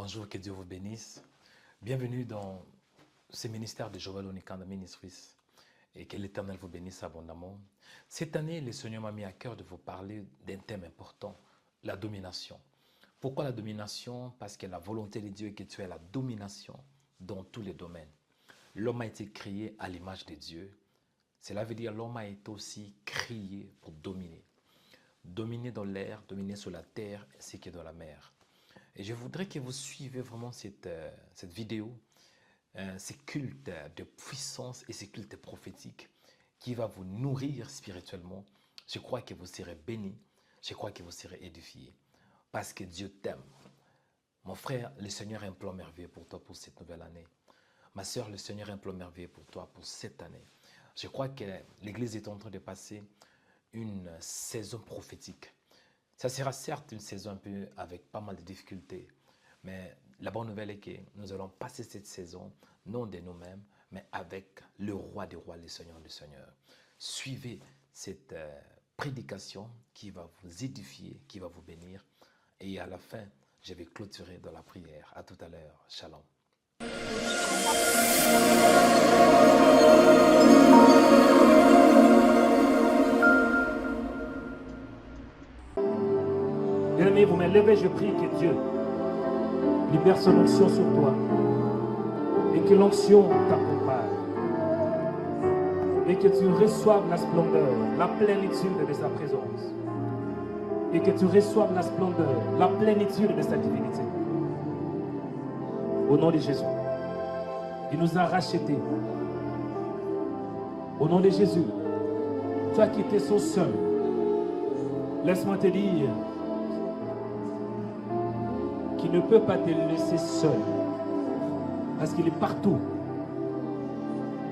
Bonjour, que Dieu vous bénisse. Bienvenue dans ce ministère de Joël Onikanda Ministries et que l'Éternel vous bénisse abondamment. Cette année, le Seigneur m'a mis à cœur de vous parler d'un thème important, la domination. Pourquoi la domination? Parce que la volonté de Dieu est que tu aies la domination dans tous les domaines. L'homme a été créé à l'image de Dieu. Cela veut dire que l'homme a été aussi créé pour dominer. Dominer dans l'air, dominer sur la terre ainsi que dans la mer. Et je voudrais que vous suivez vraiment cette vidéo, ces cultes de puissance et ces cultes prophétiques qui va vous nourrir spirituellement. Je crois que vous serez bénis, je crois que vous serez édifiés parce que Dieu t'aime. Mon frère, le Seigneur a un plan merveilleux pour toi pour cette nouvelle année. Ma soeur, le Seigneur a un plan merveilleux pour toi pour cette année. Je crois que l'Église est en train de passer une saison prophétique. Ça sera certes une saison un peu avec pas mal de difficultés, mais la bonne nouvelle est que nous allons passer cette saison, non de nous-mêmes, mais avec le roi des rois, le Seigneur des seigneurs. Suivez cette prédication qui va vous édifier, qui va vous bénir. Et à la fin, je vais clôturer dans la prière. À tout à l'heure. Shalom. Bien-aimé, vous me levez, je prie que Dieu libère son onction sur toi et que l'onction t'accompagne et que tu reçoives la splendeur, la plénitude de sa présence et que tu reçoives la splendeur, la plénitude de sa divinité. Au nom de Jésus, il nous a rachetés. Au nom de Jésus, tu as quitté son seul. Laisse-moi te dire qu'il ne peut pas te laisser seul parce qu'il est partout.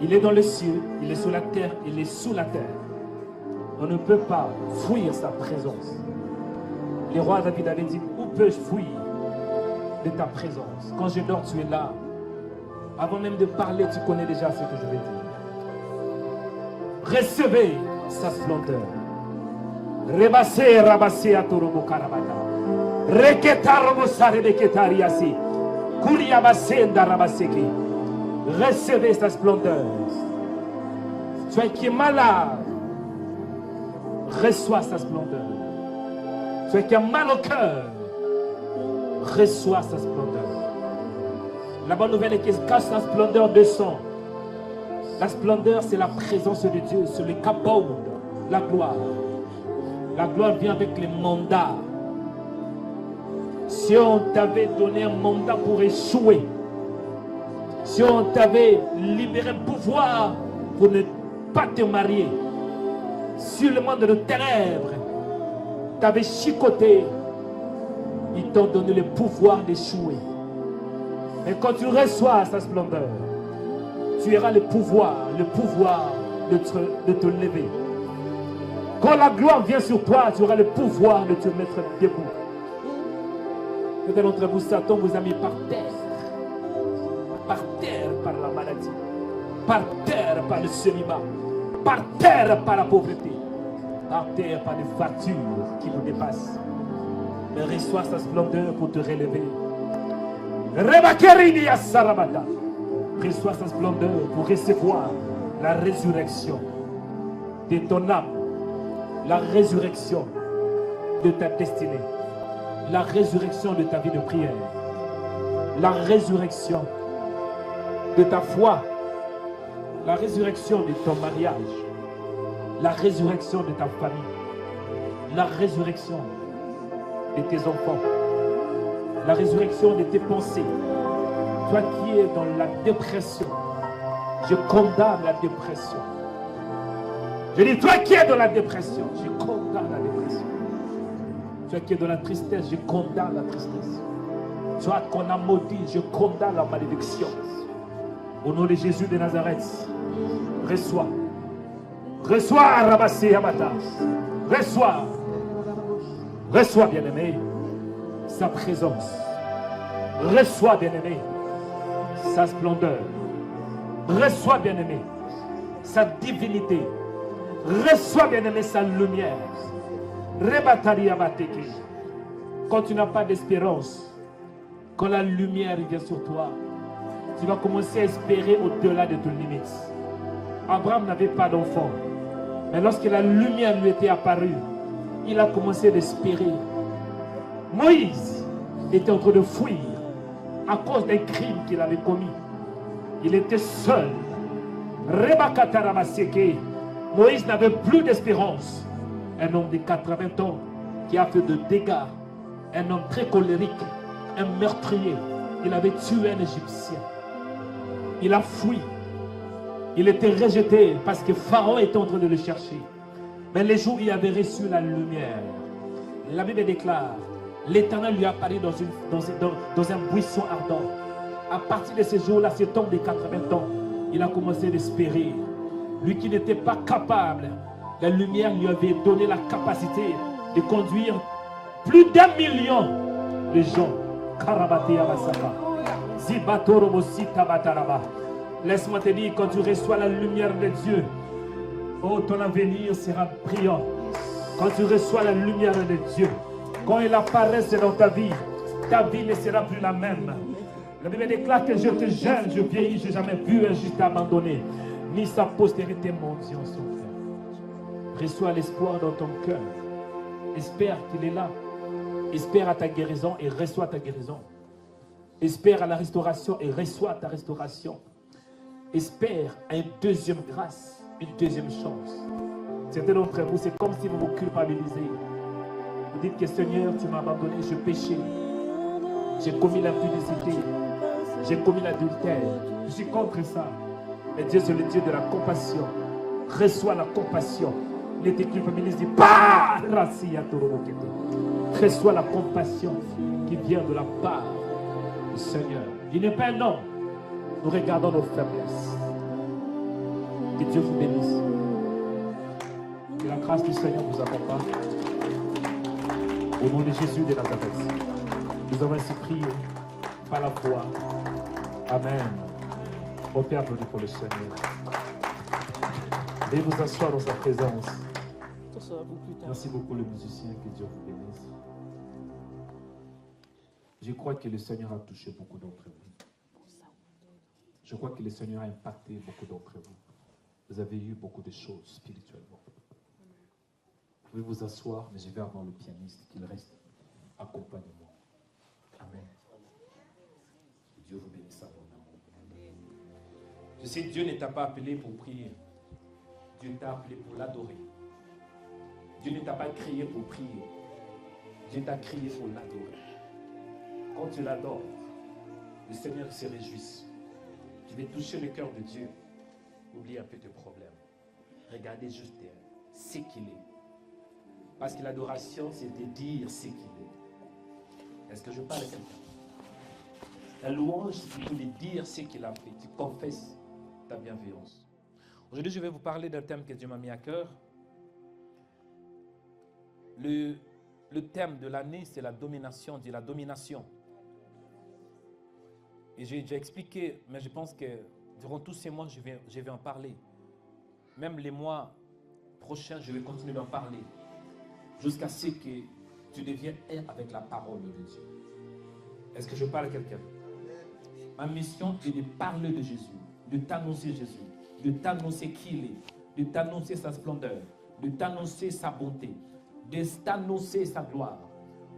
Il est dans les cieux, il est sur la terre, il est sous la terre. On ne peut pas fuir sa présence. Le roi David avait dit: où peux-je fuir de ta présence? Quand je dors, tu es là. Avant même de parler, tu connais déjà ce que je vais dire. Recevez sa splendeur. Rebassez, rabassez à Torobo Karabata. Recevez sa splendeur. Toi qui es malade, reçois sa splendeur. Toi qui as mal au cœur, reçois sa splendeur. La bonne nouvelle est que quand sa splendeur descend, la splendeur c'est la présence de Dieu sur les capotes, la gloire. La gloire vient avec les mandats. Si on t'avait donné un mandat pour échouer, si on t'avait libéré le pouvoir pour ne pas te marier, si le monde de ténèbres t'avait chicoté, ils t'ont donné le pouvoir d'échouer. Mais quand tu reçois sa splendeur, tu auras le pouvoir de te lever. Quand la gloire vient sur toi, tu auras le pouvoir de te mettre debout. Peut-être d'entre vous, Satan vous a mis par terre par la maladie, par terre par le célibat, par terre par la pauvreté, par terre par les factures qui vous dépassent. Mais reçois sa splendeur pour te relever. Reçois sa splendeur pour recevoir la résurrection de ton âme, la résurrection de ta destinée, la résurrection de ta vie de prière, la résurrection de ta foi, la résurrection de ton mariage, la résurrection de ta famille, la résurrection de tes enfants, la résurrection de tes pensées. Toi qui es dans la dépression, je condamne la dépression. Je dis, toi qui es dans la dépression, je condamne la dépression. Toi qui es dans la tristesse, je condamne la tristesse. Toi qu'on a maudit, je condamne la malédiction. Au nom de Jésus de Nazareth, reçois. Reçois, Rabassé Yamata. Reçois. Reçois, bien-aimé, sa présence. Reçois, bien-aimé, sa splendeur. Reçois, bien-aimé, sa divinité. Reçois, bien-aimé, sa lumière. Rebatari Yamateke. Quand tu n'as pas d'espérance, Quand la lumière vient sur toi, tu vas commencer à espérer au-delà de tes limites. Abraham n'avait pas d'enfant. Mais lorsque la lumière lui était apparue, il a commencé à espérer. Moïse était en train de fuir à cause d'un crime qu'il avait commis. Il était seul. Moïse n'avait plus d'espérance. Un homme de 80 ans qui a fait de dégâts. Un homme très colérique. Un meurtrier. Il avait tué un Égyptien. Il a fui. Il était rejeté parce que Pharaon était en train de le chercher. Mais les jours où il avait reçu la lumière, la Bible déclare, l'Éternel lui apparut dans un buisson ardent. À partir de ce jour-là, cet homme de 80 ans, il a commencé à espérer. Lui qui n'était pas capable, la lumière lui avait donné la capacité de conduire plus d'1 million de gens. Laisse-moi te dire, quand tu reçois la lumière de Dieu, oh, ton avenir sera brillant. Quand tu reçois la lumière de Dieu, quand elle apparaît dans ta vie ne sera plus la même. La Bible déclare que je te gêne, je vieillis, je n'ai jamais vu un juste abandonné, ni sa postérité monter en son cœur. Reçois l'espoir dans ton cœur. Espère qu'il est là. Espère à ta guérison et reçois ta guérison. Espère à la restauration et reçois ta restauration. Espère à une deuxième grâce, une deuxième chance. Certains d'entre vous, c'est comme si vous vous culpabilisez. Vous dites que Seigneur, tu m'as abandonné, je péchais. J'ai commis l'impudicité. J'ai commis l'adultère. Je suis contre ça. Mais Dieu, c'est le Dieu de la compassion. Reçois la compassion. Ne te culpabilise pas. Reçois la compassion qui vient de la part du Seigneur. Il n'est pas un homme. Nous regardons nos faiblesses. Que Dieu vous bénisse. Que la grâce du Seigneur vous accompagne. Au nom de Jésus de Nazareth. Nous avons ainsi prié par la foi. Amen. Au Père, applaudis pour le Seigneur. Veuillez vous asseoir dans sa présence. Merci beaucoup les musiciens. Que Dieu vous bénisse. Je crois que le Seigneur a touché beaucoup d'entre vous. Je crois que le Seigneur a impacté beaucoup d'entre vous. Vous avez eu beaucoup de choses spirituellement. Vous pouvez vous asseoir, mais je vais avoir le pianiste qu'il reste. Accompagnez-moi. Amen. Dieu vous bénisse abondamment. Je sais que Dieu ne t'a pas appelé pour prier. Dieu t'a appelé pour l'adorer. Dieu ne t'a pas créé pour prier. Dieu t'a créé pour l'adorer. Quand tu l'adores, le Seigneur se réjouit. Tu veux toucher le cœur de Dieu. Oublie un peu tes problèmes. Regardez juste ce qu'il est. Parce que l'adoration, c'est de dire ce qu'il est. Est-ce que je parle à quelqu'un? La louange, c'est plutôt de dire ce qu'il a fait. Tu confesses ta bienveillance. Aujourd'hui, je vais vous parler d'un thème que Dieu m'a mis à cœur. Le thème de l'année, c'est la domination, dit la domination. Et j'ai déjà expliqué, mais je pense que durant tous ces mois, je vais en parler. Même les mois prochains, je vais continuer d'en parler. Jusqu'à ce que tu deviennes un avec la parole de Dieu. Est-ce que je parle à quelqu'un? Ma mission est de parler de Jésus, de t'annoncer Jésus, de t'annoncer qui il est, de t'annoncer sa splendeur, de t'annoncer sa bonté, de t'annoncer sa gloire,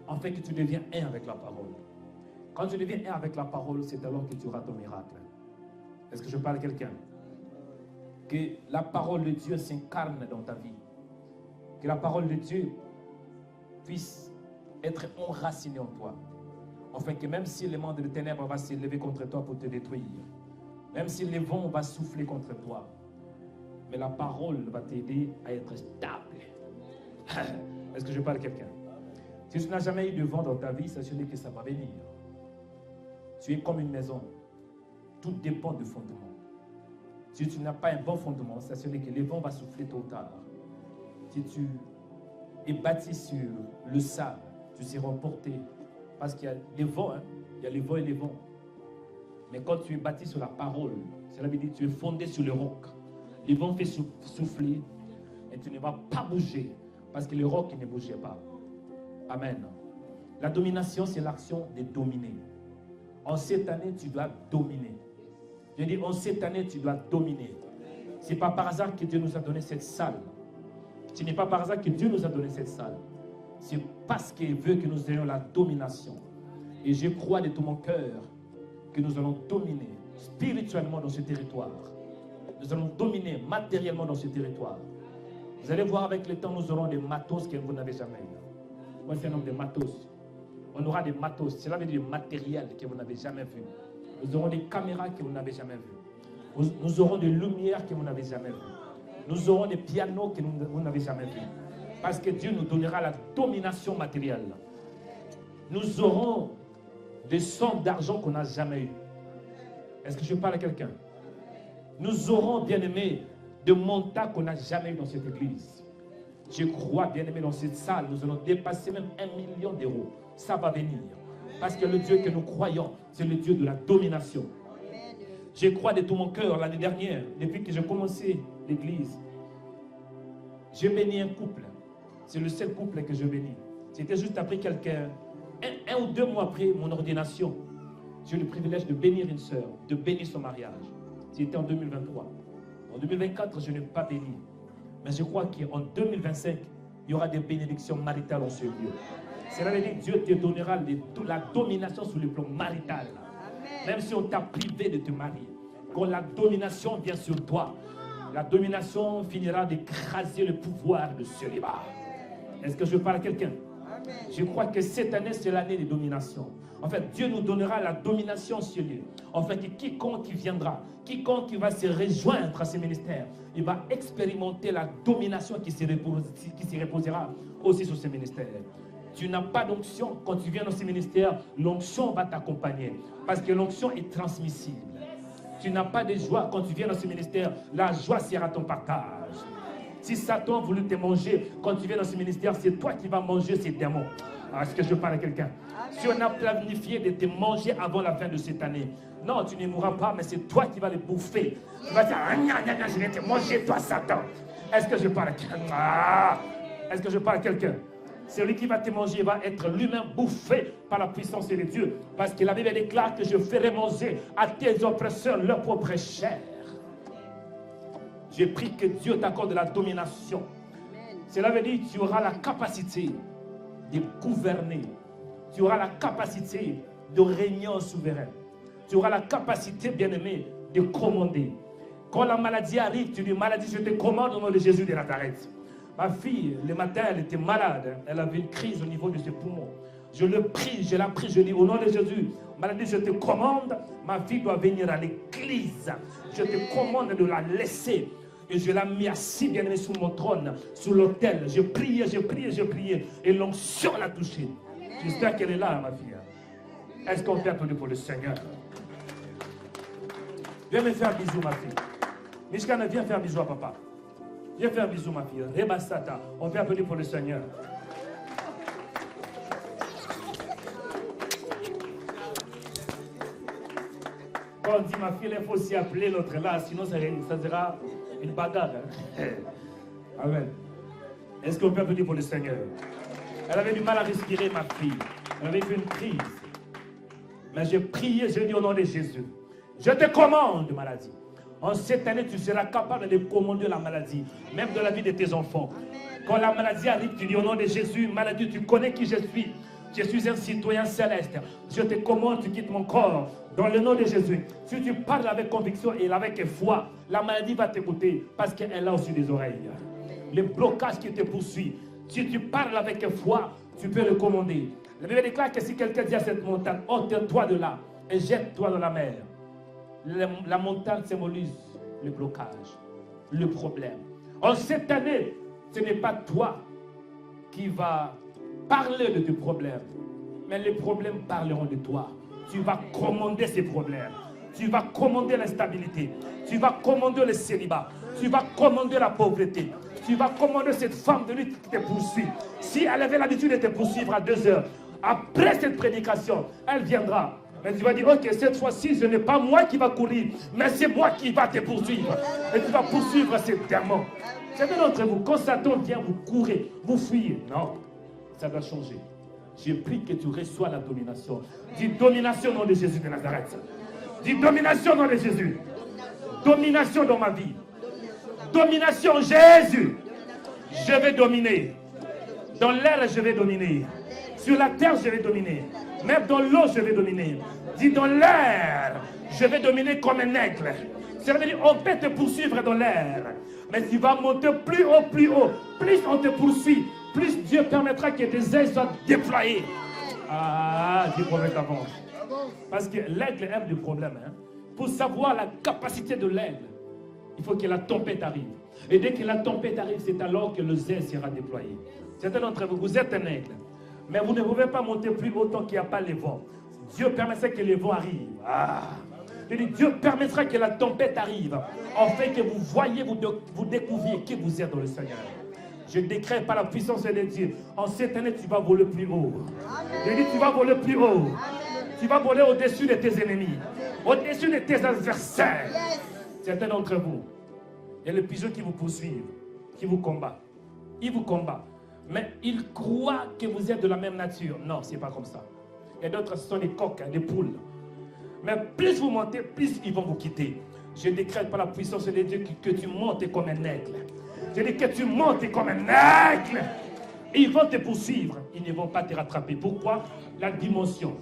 afin que tu deviens un avec la parole. Quand tu deviens un avec la parole, c'est alors que tu auras ton miracle. Est-ce que je parle à quelqu'un? Que la parole de Dieu s'incarne dans ta vie. Que la parole de Dieu puisse être enracinée en toi. Afin que même si le monde de ténèbres va s'élever contre toi pour te détruire, même si le vent va souffler contre toi, mais la parole va t'aider à être stable. Est-ce que je parle à quelqu'un? Si tu n'as jamais eu de vent dans ta vie, sachez que ça va venir. Tu es comme une maison. Tout dépend du fondement. Si tu n'as pas un bon fondement, sachez que le vent va souffler tôt ou tard. Si tu es bâti sur le sable, tu seras emporté. Parce qu'il y a les vents, hein? Il y a les vents et les vents. Mais quand tu es bâti sur la parole, cela veut dire que tu es fondé sur le roc. Les vents fait souffler et tu ne vas pas bouger parce que le roc ne bougeait pas. Amen. La domination, c'est l'action de dominer. En cette année, tu dois dominer. Je dis, en cette année, tu dois dominer. Ce n'est pas par hasard que Dieu nous a donné cette salle. Ce n'est pas par hasard que Dieu nous a donné cette salle. C'est parce qu'il veut que nous ayons la domination. Et je crois de tout mon cœur que nous allons dominer spirituellement dans ce territoire. Nous allons dominer matériellement dans ce territoire. Vous allez voir avec le temps, nous aurons des matos que vous n'avez jamais eu. Moi, c'est un homme de matos. On aura des matos. Cela veut dire du matériel que vous n'avez jamais vu. Nous aurons des caméras que vous n'avez jamais vues. Nous aurons des lumières que vous n'avez jamais vues. Nous aurons des pianos que vous n'avez jamais vus. Parce que Dieu nous donnera la domination matérielle. Nous aurons des sommes d'argent qu'on n'a jamais eues. Est-ce que je parle à quelqu'un? Nous aurons, bien aimé, de montants qu'on n'a jamais eu dans cette église. Je crois, bien aimé, dans cette salle, nous allons dépasser même 1 million d'euros. Ça va venir. Parce que le Dieu que nous croyons, c'est le Dieu de la domination. Je crois de tout mon cœur, l'année dernière, depuis que j'ai commencé l'église, j'ai béni un couple. C'est le seul couple que je bénis. C'était juste après un ou deux mois après mon ordination. J'ai eu le privilège de bénir une sœur, de bénir son mariage. C'était en 2023. En 2024, je n'ai pas béni. Mais je crois qu'en 2025, il y aura des bénédictions maritales en ce lieu. Cela veut dire que Dieu te donnera la domination sur le plan marital. Même si on t'a privé de te marier. Quand la domination vient sur toi, la domination finira d'écraser le pouvoir de célibat. Est-ce que je parle à quelqu'un? Je crois que cette année, c'est l'année de domination. En fait, Dieu nous donnera la domination sur lui. En fait, quiconque qui viendra, quiconque qui va se rejoindre à ce ministère, il va expérimenter la domination qui se reposera aussi sur ce ministère. Tu n'as pas d'onction quand tu viens dans ce ministère, l'onction va t'accompagner. Parce que l'onction est transmissible. Tu n'as pas de joie quand tu viens dans ce ministère, la joie sera ton partage. Si Satan a voulu te manger, quand tu viens dans ce ministère, c'est toi qui vas manger ces démons. Est-ce que je parle à quelqu'un? Si on a planifié de te manger avant la fin de cette année, non, tu ne mourras pas, mais c'est toi qui vas les bouffer. Tu vas dire, je vais te manger, toi, Satan. Est-ce que je parle à quelqu'un? Est-ce que je parle à quelqu'un? Celui qui va te manger va être lui-même bouffé par la puissance de Dieu. Parce que la Bible déclare que je ferai manger à tes oppresseurs leur propre chair. J'ai pris que Dieu t'accorde la domination. Cela veut dire que tu auras la capacité de gouverner. Tu auras la capacité de régner en souverain. Tu auras la capacité, bien-aimé, de commander. Quand la maladie arrive, tu dis, maladie, je te commande au nom de Jésus de Nazareth. Ma fille, le matin, elle était malade. Elle avait une crise au niveau de ses poumons. Je la prie, je dis, au nom de Jésus, maladie, je te commande, ma fille doit venir à l'église. Je te commande de la laisser. Et je l'ai mis assis, bien aimé, sous mon trône, sous l'autel. Je priais. Et l'onction l'a touchée. J'espère qu'elle est là, ma fille. Est-ce qu'on peut applaudir pour le Seigneur? Viens me faire un bisou, ma fille. Mishkana, viens faire un bisou à papa. Viens faire un bisou, ma fille. Rebasata. On peut applaudir pour le Seigneur. Quand on dit ma fille, il faut aussi appeler l'autre là, sinon ça sera une bagarre. Hein? Amen. Est-ce qu'on peut applaudir pour le Seigneur? Elle avait du mal à respirer, ma fille. Elle avait fait une crise. Mais j'ai prié, j'ai dit au nom de Jésus, je te commande, maladie. En cette année, tu seras capable de commander la maladie, même de la vie de tes enfants. Quand la maladie arrive, tu dis au nom de Jésus, maladie, tu connais qui je suis. Je suis un citoyen céleste. Je te commande, tu quittes mon corps. Dans le nom de Jésus. Si tu parles avec conviction et avec foi, la maladie va t'écouter parce qu'elle a aussi des oreilles. Les blocages qui te poursuivent. Si tu parles avec foi, tu peux le commander. La Bible déclare que si quelqu'un dit à cette montagne, ôte-toi de là et jette-toi dans la mer. La montagne symbolise le blocage, le problème. En cette année, ce n'est pas toi qui vas parler de tes problèmes, mais les problèmes parleront de toi. Tu vas commander ces problèmes. Tu vas commander l'instabilité. Tu vas commander le célibat. Tu vas commander la pauvreté. Tu vas commander cette femme de lutte qui te poursuit. Si elle avait l'habitude de te poursuivre à 2 heures, après cette prédication, elle viendra. Mais tu vas dire, ok, cette fois-ci, ce n'est pas moi qui va courir, mais c'est moi qui va te poursuivre. Et tu vas poursuivre ces démons. Certains d'entre vous, quand Satan vient, vous courez, vous fuyez. Non, ça doit changer. Je prie que tu reçois la domination. Dis domination au nom de Jésus de Nazareth. Dis domination au nom de Jésus. Domination dans ma vie. Domination Jésus. Je vais dominer. Dans l'air, je vais dominer. Sur la terre, je vais dominer. Même dans l'eau, je vais dominer. Dis dans l'air, je vais dominer comme un aigle. Ça veut dire, on peut te poursuivre dans l'air. Mais tu vas monter plus haut, plus haut. Plus on te poursuit, plus Dieu permettra que tes ailes soient déployées. Ah, dis prophète avance. Parce que l'aigle aime du problème. Hein. Pour savoir la capacité de l'aigle, il faut que la tempête arrive. Et dès que la tempête arrive, c'est alors que le zèle sera déployé. Certains d'entre vous, vous êtes un aigle. Mais vous ne pouvez pas monter plus haut tant qu'il n'y a pas les vents. Dieu permettra que les vents arrivent. Ah. Je dis, Dieu permettra que la tempête arrive. En fait que vous voyez, vous découvriez qui vous êtes dans le Seigneur. Je décrète par la puissance de Dieu. En cette année, tu vas voler plus haut. Je dis, tu vas voler plus haut. Amen. Tu vas voler au-dessus de tes ennemis. Au-dessus de tes adversaires. Yes. Certains d'entre vous, il y a les pigeons qui vous poursuivent, qui vous combattent. Ils vous combattent. Mais ils croient que vous êtes de la même nature. Non, ce n'est pas comme ça. Et d'autres, ce sont des coqs, des poules. Mais plus vous montez, plus ils vont vous quitter. Je décrète par la puissance de Dieu que tu montes comme un aigle. Je dis que tu montes comme un aigle. Ils vont te poursuivre. Ils ne vont pas te rattraper. Pourquoi? La dimension.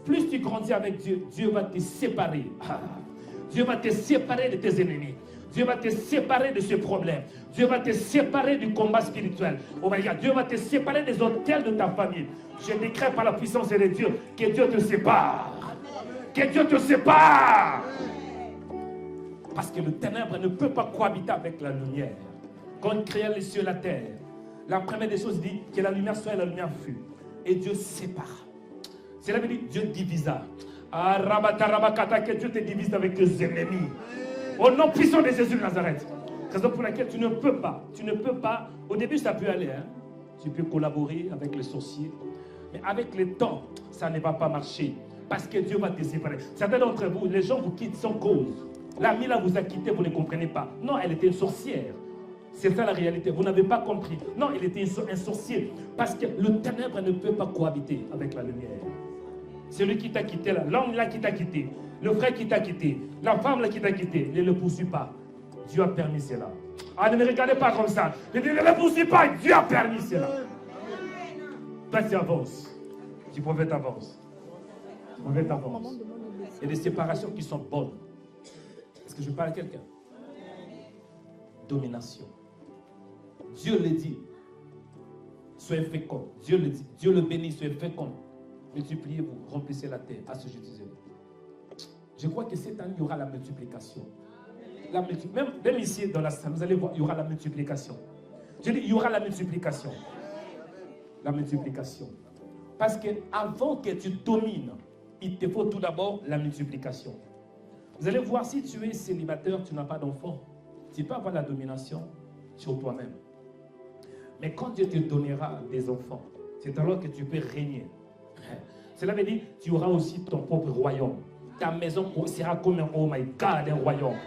Plus tu grandis avec Dieu, Dieu va te séparer. Ah. Dieu va te séparer de tes ennemis. Dieu va te séparer de ce problème. Dieu va te séparer du combat spirituel. Oh my God, Dieu va te séparer des hôtels de ta famille. Je décrète par la puissance de Dieu que Dieu te sépare. Que Dieu te sépare. Parce que le ténèbre ne peut pas cohabiter avec la lumière. Quand il créa les cieux et la terre, la première des choses dit que la lumière soit et la lumière fut. Et Dieu sépare. Cela veut dire Dieu divisa. Que Dieu te divise avec tes ennemis. Au nom puissant de Jésus de Nazareth. Raison pour laquelle tu ne peux pas, au début ça peut aller, hein? Tu peux collaborer avec les sorciers, mais avec le temps, ça ne va pas marcher, parce que Dieu va te séparer. Certains d'entre vous, les gens vous quittent sans cause. L'ami là vous a quitté, vous ne comprenez pas. Non, elle était une sorcière. C'est ça la réalité, vous n'avez pas compris. Non, il était un sorcier, parce que le ténèbre ne peut pas cohabiter avec la lumière. Celui qui t'a quitté là, l'homme là qui t'a quitté, le frère qui t'a quitté, la femme là qui t'a quitté, ne le poursuit pas. Dieu a permis cela. Ah, ne me regardez pas comme ça. Ne le poursuis pas, Dieu a permis cela. Toi, tu avances. Tu prophète avance. Tu prophète avance. Il y a des séparations qui sont bonnes. Est-ce que je parle à quelqu'un? Domination. Dieu le dit. Soyez féconds. Dieu le dit. Dieu le bénit, soyez féconds. Multipliez-vous, remplissez la terre. À ce que je disais. Je crois que cette année, il y aura la multiplication. Même ici, dans la salle, vous allez voir, il y aura la multiplication. Je dis, il y aura la multiplication. La multiplication. Parce qu'avant que tu domines, il te faut tout d'abord la multiplication. Vous allez voir, si tu es célibataire, tu n'as pas d'enfant, tu peux avoir la domination sur toi-même. Mais quand Dieu te donnera des enfants, c'est alors que tu peux régner. Cela veut dire que tu auras aussi ton propre royaume. Ta maison sera comme un, oh my God, un royaume.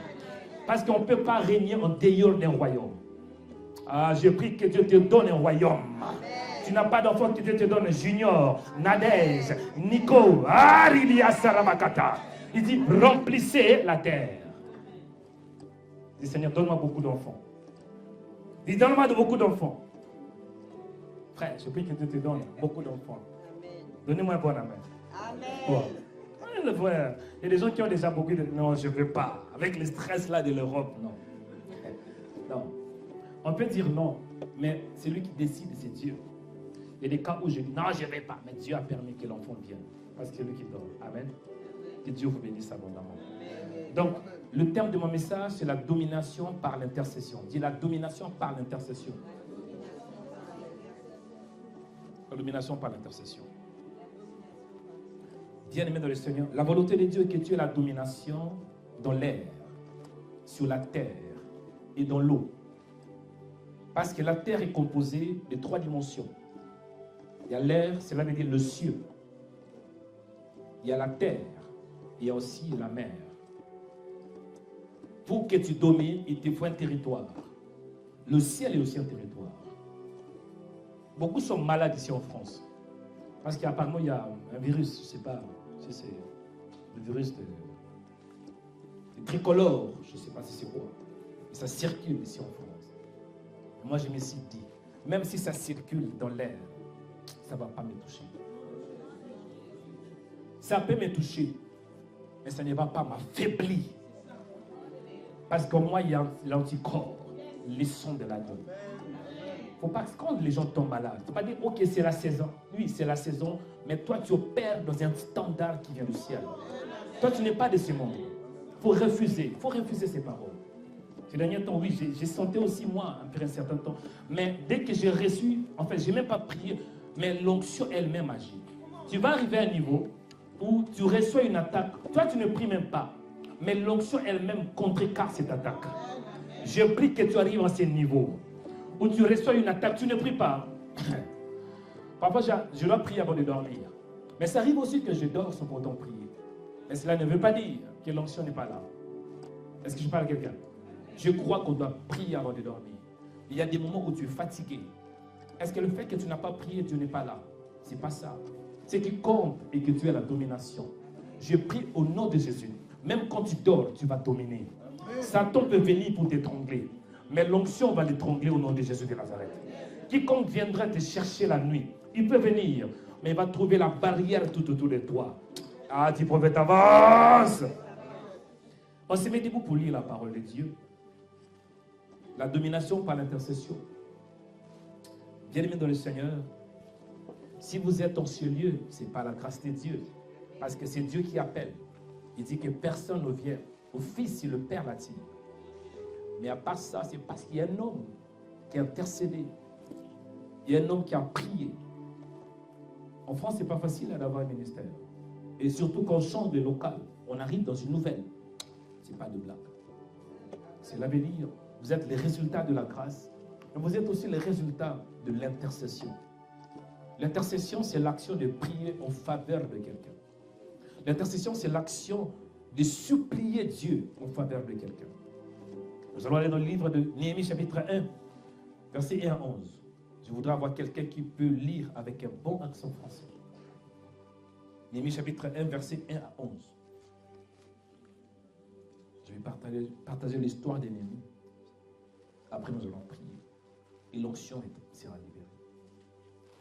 Parce qu'on ne peut pas régner en dehors d'un royaume. Ah, je prie que Dieu te donne un royaume. Amen. Tu n'as pas d'enfant, que Dieu te donne Junior, Nadège, Nico, Arilia Saramakata. Il dit, remplissez la terre. Il dit, Seigneur, donne-moi beaucoup d'enfants. Il dit, donne-moi beaucoup d'enfants. Frère, je prie que Dieu te donne beaucoup d'enfants. Donnez-moi un bon amen. Amen. Bon. Il y a des gens qui ont déjà beaucoup de... Non, je ne veux pas. Avec le stress là de l'Europe, non. Non. On peut dire non, mais celui qui décide, c'est Dieu. Il y a des cas où je dis non, je ne vais pas. Mais Dieu a permis que l'enfant vienne. Parce que c'est lui qui donne. Amen. Que Dieu vous bénisse abondamment. Donc, le terme de mon message, c'est la domination par l'intercession. Dis la domination par l'intercession. La domination par l'intercession. Bien-aimé dans le Seigneur, la volonté de Dieu est que tu aies la domination dans l'air, sur la terre et dans l'eau. Parce que la terre est composée de 3 dimensions. Il y a l'air, cela veut dire le ciel. Il y a la terre, il y a aussi la mer. Pour que tu domines, il te faut un territoire. Le ciel est aussi un territoire. Beaucoup sont malades ici en France. Parce qu'apparemment, il y a un virus, je ne sais pas si c'est le virus de tricolore, je ne sais pas si c'est quoi. Et ça circule ici en France. Moi, je me suis dit, même si ça circule dans l'air, ça ne va pas me toucher. Ça peut me toucher, mais ça ne va pas m'affaiblir. Parce qu'au moins, il y a l'anticorps, les sons de l'agneau. Faut pas que quand les gens tombent malades, il ne faut pas dire, ok, c'est la saison. Oui, c'est la saison, mais toi, tu opères dans un standard qui vient du ciel. Toi, tu n'es pas de ce monde. Il faut refuser ces paroles. Ces derniers temps, oui, j'ai senti aussi moi, après un certain temps. Mais dès que j'ai reçu, en fait, je n'ai même pas prié, mais l'onction elle-même agit. Tu vas arriver à un niveau où tu reçois une attaque. Toi, tu ne pries même pas, mais l'onction elle-même contrecarre cette attaque. Je prie que tu arrives à ce niveau où tu reçois une attaque, tu ne pries pas. Parfois, je dois prier avant de dormir. Mais ça arrive aussi que je dors sans pourtant prier. Mais cela ne veut pas dire que l'onction n'est pas là. Est-ce que je parle à quelqu'un? Je crois qu'on doit prier avant de dormir. Il y a des moments où tu es fatigué. Est-ce que le fait que tu n'as pas prié, Dieu n'est pas là? Ce n'est pas ça. Ce qui compte est que tu as la domination. Je prie au nom de Jésus. Même quand tu dors, tu vas dominer. Satan peut venir pour t'étrangler. Mais l'onction va l'étrangler au nom de Jésus de Nazareth. Quiconque viendra te chercher la nuit, il peut venir, mais il va trouver la barrière tout autour de toi. Ah, dis prophète, avance! On se met debout pour lire la parole de Dieu. La domination par l'intercession. Bien-aimés dans le Seigneur, si vous êtes en ce lieu, c'est par la grâce de Dieu. Parce que c'est Dieu qui appelle. Il dit que personne ne vient au Fils si le Père l'attire. Mais à part ça, c'est parce qu'il y a un homme qui a intercédé. Il y a un homme qui a prié. En France, ce n'est pas facile d'avoir un ministère. Et surtout quand on change de local, on arrive dans une nouvelle. Ce n'est pas de blague. C'est l'avenir. Vous êtes les résultats de la grâce. Mais vous êtes aussi les résultats de l'intercession. L'intercession, c'est l'action de prier en faveur de quelqu'un. L'intercession, c'est l'action de supplier Dieu en faveur de quelqu'un. Nous allons aller dans le livre de Néhémie chapitre 1, verset 1 à 11. Je voudrais avoir quelqu'un qui peut lire avec un bon accent français. Néhémie chapitre 1, verset 1 à 11. Je vais partager l'histoire de Néhémie. Après, nous allons prier. Et l'onction sera libérée.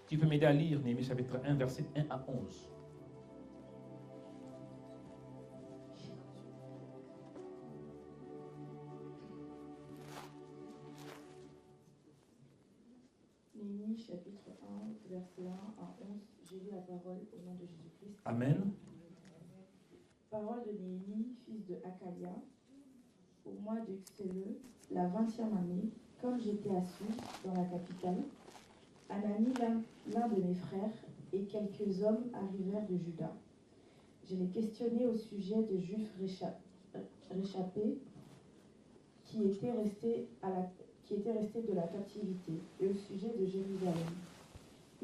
Qui peut m'aider à lire Néhémie chapitre 1, verset 1 à 11? Néhémie chapitre 1, verset 1 à 11. J'ai lu la parole au nom de Jésus-Christ. Amen. Parole de Néhémie, fils de Hakalia, au mois de Xéleu, la 20e année, comme j'étais assis dans la capitale, Anani, l'un de mes frères, et quelques hommes arrivèrent de Juda. Je les questionnai au sujet des Juifs réchappés qui étaient restés de la captivité, et au sujet de Jérusalem.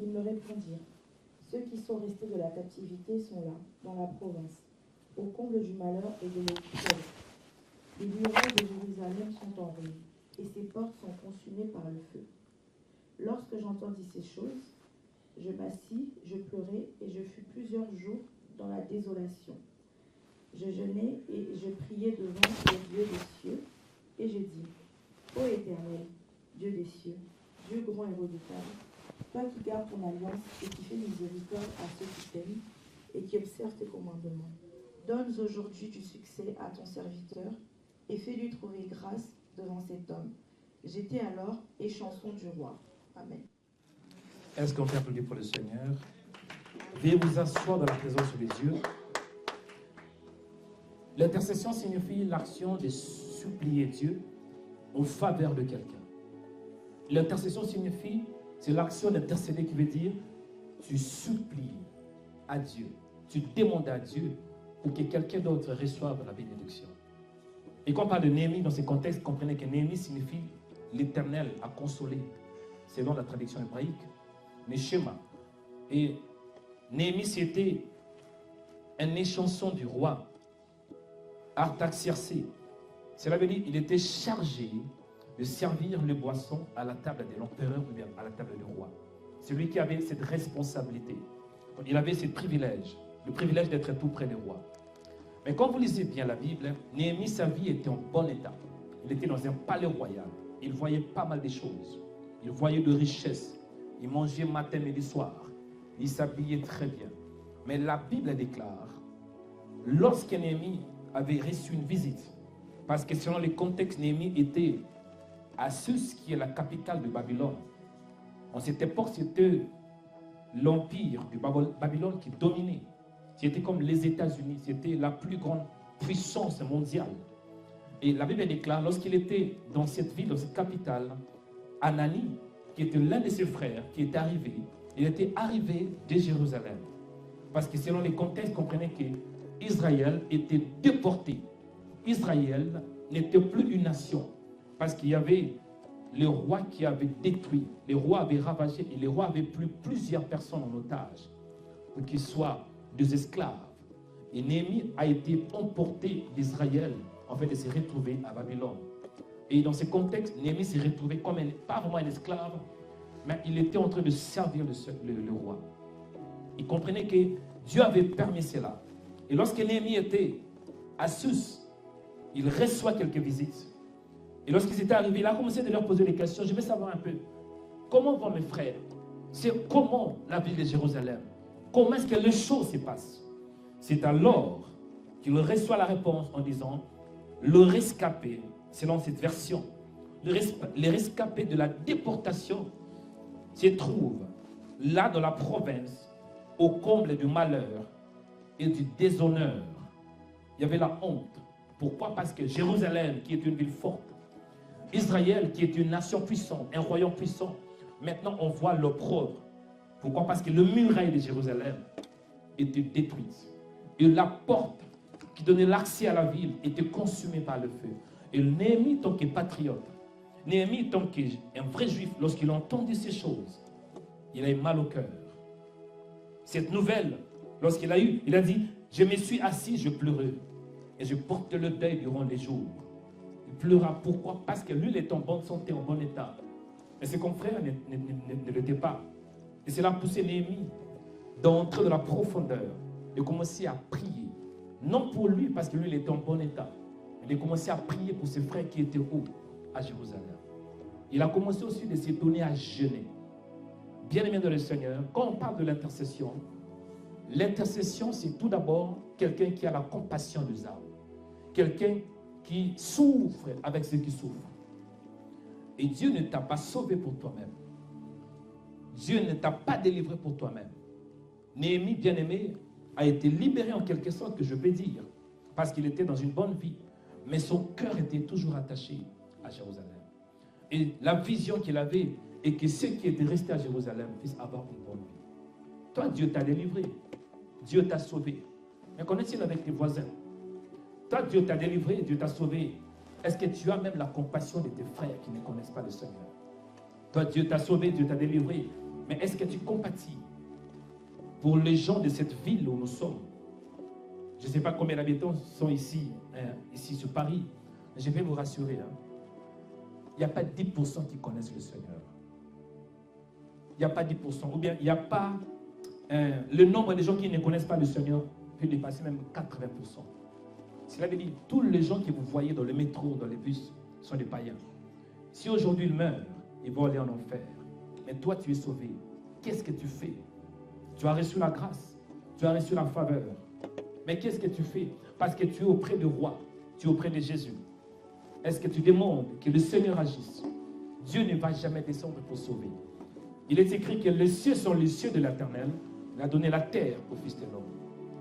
Ils me répondirent, ceux qui sont restés de la captivité sont là, dans la province, au comble du malheur et de l'oppression. Les murailles de Jérusalem sont en ruine, et ses portes sont consumées par le feu. Lorsque j'entendis ces choses, je m'assis, je pleurai, et je fus plusieurs jours dans la désolation. Je jeûnai et je priai devant le Dieu des cieux, et je dis, ô Éternel, Dieu des cieux, Dieu grand et redoutable, toi qui gardes ton alliance et qui fais miséricorde à ceux qui t'aiment et qui observent tes commandements, donne aujourd'hui du succès à ton serviteur et fais-lui trouver grâce devant cet homme. J'étais alors échanson du roi. Amen. Est-ce qu'on peut applaudir pour le Seigneur? Veuillez vous asseoir dans la présence de Dieu. L'intercession signifie l'action de supplier Dieu en faveur de quelqu'un. L'intercession signifie, c'est l'action d'intercéder qui veut dire tu supplies à Dieu, tu demandes à Dieu pour que quelqu'un d'autre reçoive la bénédiction. Et quand on parle de Néhémie dans ce contexte, comprenez que Néhémie signifie l'Éternel a consolé, selon la traduction hébraïque, Neshama. Et Néhémie, c'était un échanson du roi Artaxerxès. Cela veut dire qu'il était chargé de servir les boissons à la table de l'empereur ou bien à la table du roi. C'est lui qui avait cette responsabilité. Il avait ce privilège, le privilège d'être tout près des rois. Mais quand vous lisez bien la Bible, Néhémie, sa vie était en bon état. Il était dans un palais royal. Il voyait pas mal de choses. Il voyait de richesses. Il mangeait matin, midi, soir. Il s'habillait très bien. Mais la Bible déclare, lorsque Néhémie avait reçu une visite, parce que selon les contextes, Néhémie était à Sus, qui est la capitale de Babylone. En cette époque, c'était l'empire du Babylone qui dominait. C'était comme les États-Unis, c'était la plus grande puissance mondiale. Et la Bible déclare, lorsqu'il était dans cette ville, dans cette capitale, Anani, qui était l'un de ses frères, qui est arrivé, il était arrivé de Jérusalem. Parce que selon les contextes, comprenez qu'Israël était déporté. Israël n'était plus une nation. Parce qu'il y avait les rois qui avaient détruit, les rois avaient ravagé et les rois avaient pris plusieurs personnes en otage pour qu'ils soient des esclaves. Et Néhémie a été emporté d'Israël, en fait, de se retrouver à Babylone. Et dans ce contexte, Néhémie s'est retrouvé comme pas vraiment un esclave, mais il était en train de servir le roi. Il comprenait que Dieu avait permis cela. Et lorsque Néhémie était à Sus, il reçoit quelques visites. Et lorsqu'ils étaient arrivés, il a commencé de leur poser des questions. Je veux savoir un peu, comment vont mes frères? C'est comment la ville de Jérusalem? Comment est-ce que les choses se passent? C'est alors qu'il reçoit la réponse en disant, le rescapé, selon cette version, le rescapé de la déportation se trouve là dans la province, au comble du malheur et du déshonneur. Il y avait la honte. Pourquoi? Parce que Jérusalem, qui est une ville forte, Israël, qui est une nation puissante, un royaume puissant, maintenant on voit l'opprobre. Pourquoi? Parce que le muraille de Jérusalem était détruite. Et la porte qui donnait l'accès à la ville était consumée par le feu. Et Néhémie, tant que patriote, Néhémie, tant qu'un vrai juif, lorsqu'il a entendu ces choses, il a eu mal au cœur. Cette nouvelle, lorsqu'il a eu, il a dit, je me suis assis, je pleurais. Et je porte le deuil durant les jours. Il pleura. Pourquoi? Parce que lui, il est en bonne santé, en bon état. Mais ses confrères ne l'étaient pas. Et cela a poussé Néhémie d'entrer dans la profondeur, de commencer à prier. Non pour lui, parce que lui, il était en bon état. Mais de commencer à prier pour ses frères qui étaient où? À Jérusalem. Il a commencé aussi de s'étonner à jeûner. Bien-aimé dans le Seigneur, quand on parle de l'intercession, c'est tout d'abord quelqu'un qui a la compassion des âmes. Quelqu'un qui souffre avec ceux qui souffrent. Et Dieu ne t'a pas sauvé pour toi-même. Dieu ne t'a pas délivré pour toi-même. Néhémie, bien-aimé, a été libéré en quelque sorte, que je peux dire, parce qu'il était dans une bonne vie. Mais son cœur était toujours attaché à Jérusalem. Et la vision qu'il avait est que ceux qui étaient restés à Jérusalem puissent avoir une bonne vie. Toi, Dieu t'a délivré. Dieu t'a sauvé. Mais connais-tu avec tes voisins? Toi, Dieu t'a délivré, Dieu t'a sauvé. Est-ce que tu as même la compassion de tes frères qui ne connaissent pas le Seigneur? Toi, Dieu t'a sauvé, Dieu t'a délivré. Mais est-ce que tu compatis pour les gens de cette ville où nous sommes? Je ne sais pas combien d'habitants sont ici, ici sur Paris. Mais je vais vous rassurer. Il n'y a pas 10% qui connaissent le Seigneur. Il n'y a pas 10%. Ou bien il n'y a pas... le nombre de gens qui ne connaissent pas le Seigneur peut dépasser même 80%. Cela veut dire que tous les gens que vous voyez dans le métro, dans les bus, sont des païens. Si aujourd'hui ils meurent, ils vont aller en enfer. Mais toi, tu es sauvé. Qu'est-ce que tu fais? Tu as reçu la grâce. Tu as reçu la faveur. Mais qu'est-ce que tu fais? Parce que tu es auprès du roi. Tu es auprès de Jésus. Est-ce que tu demandes que le Seigneur agisse? Dieu ne va jamais descendre pour sauver. Il est écrit que les cieux sont les cieux de l'Éternel. Il a donné la terre au Fils de l'homme.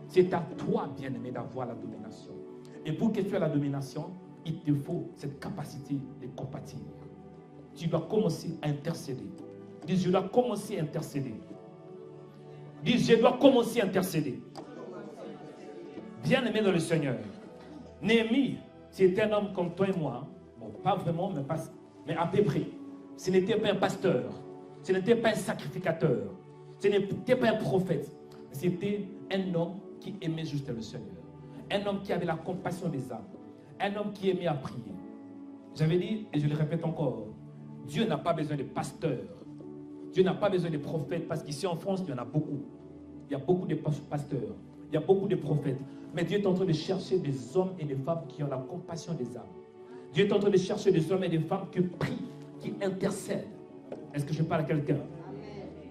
C'est à toi, bien-aimé, d'avoir la domination. Et pour que tu aies la domination, il te faut cette capacité de compatir. Tu dois commencer à intercéder. Dis, je dois commencer à intercéder. Dis, je dois commencer à intercéder. Bien-aimé dans le Seigneur. Néhémie, c'était un homme comme toi et moi. Bon, pas vraiment, mais à peu près. Ce n'était pas un pasteur. Ce n'était pas un sacrificateur. Ce n'était pas un prophète. C'était un homme qui aimait juste le Seigneur. Un homme qui avait la compassion des âmes. Un homme qui aimait à prier. J'avais dit, et je le répète encore, Dieu n'a pas besoin de pasteurs. Dieu n'a pas besoin de prophètes, parce qu'ici en France, il y en a beaucoup. il y a beaucoup de pasteurs, il y a beaucoup de prophètes. Mais Dieu est en train de chercher des hommes et des femmes qui ont la compassion des âmes. Dieu est en train de chercher des hommes et des femmes qui prient, qui intercèdent. Est-ce que je parle à quelqu'un?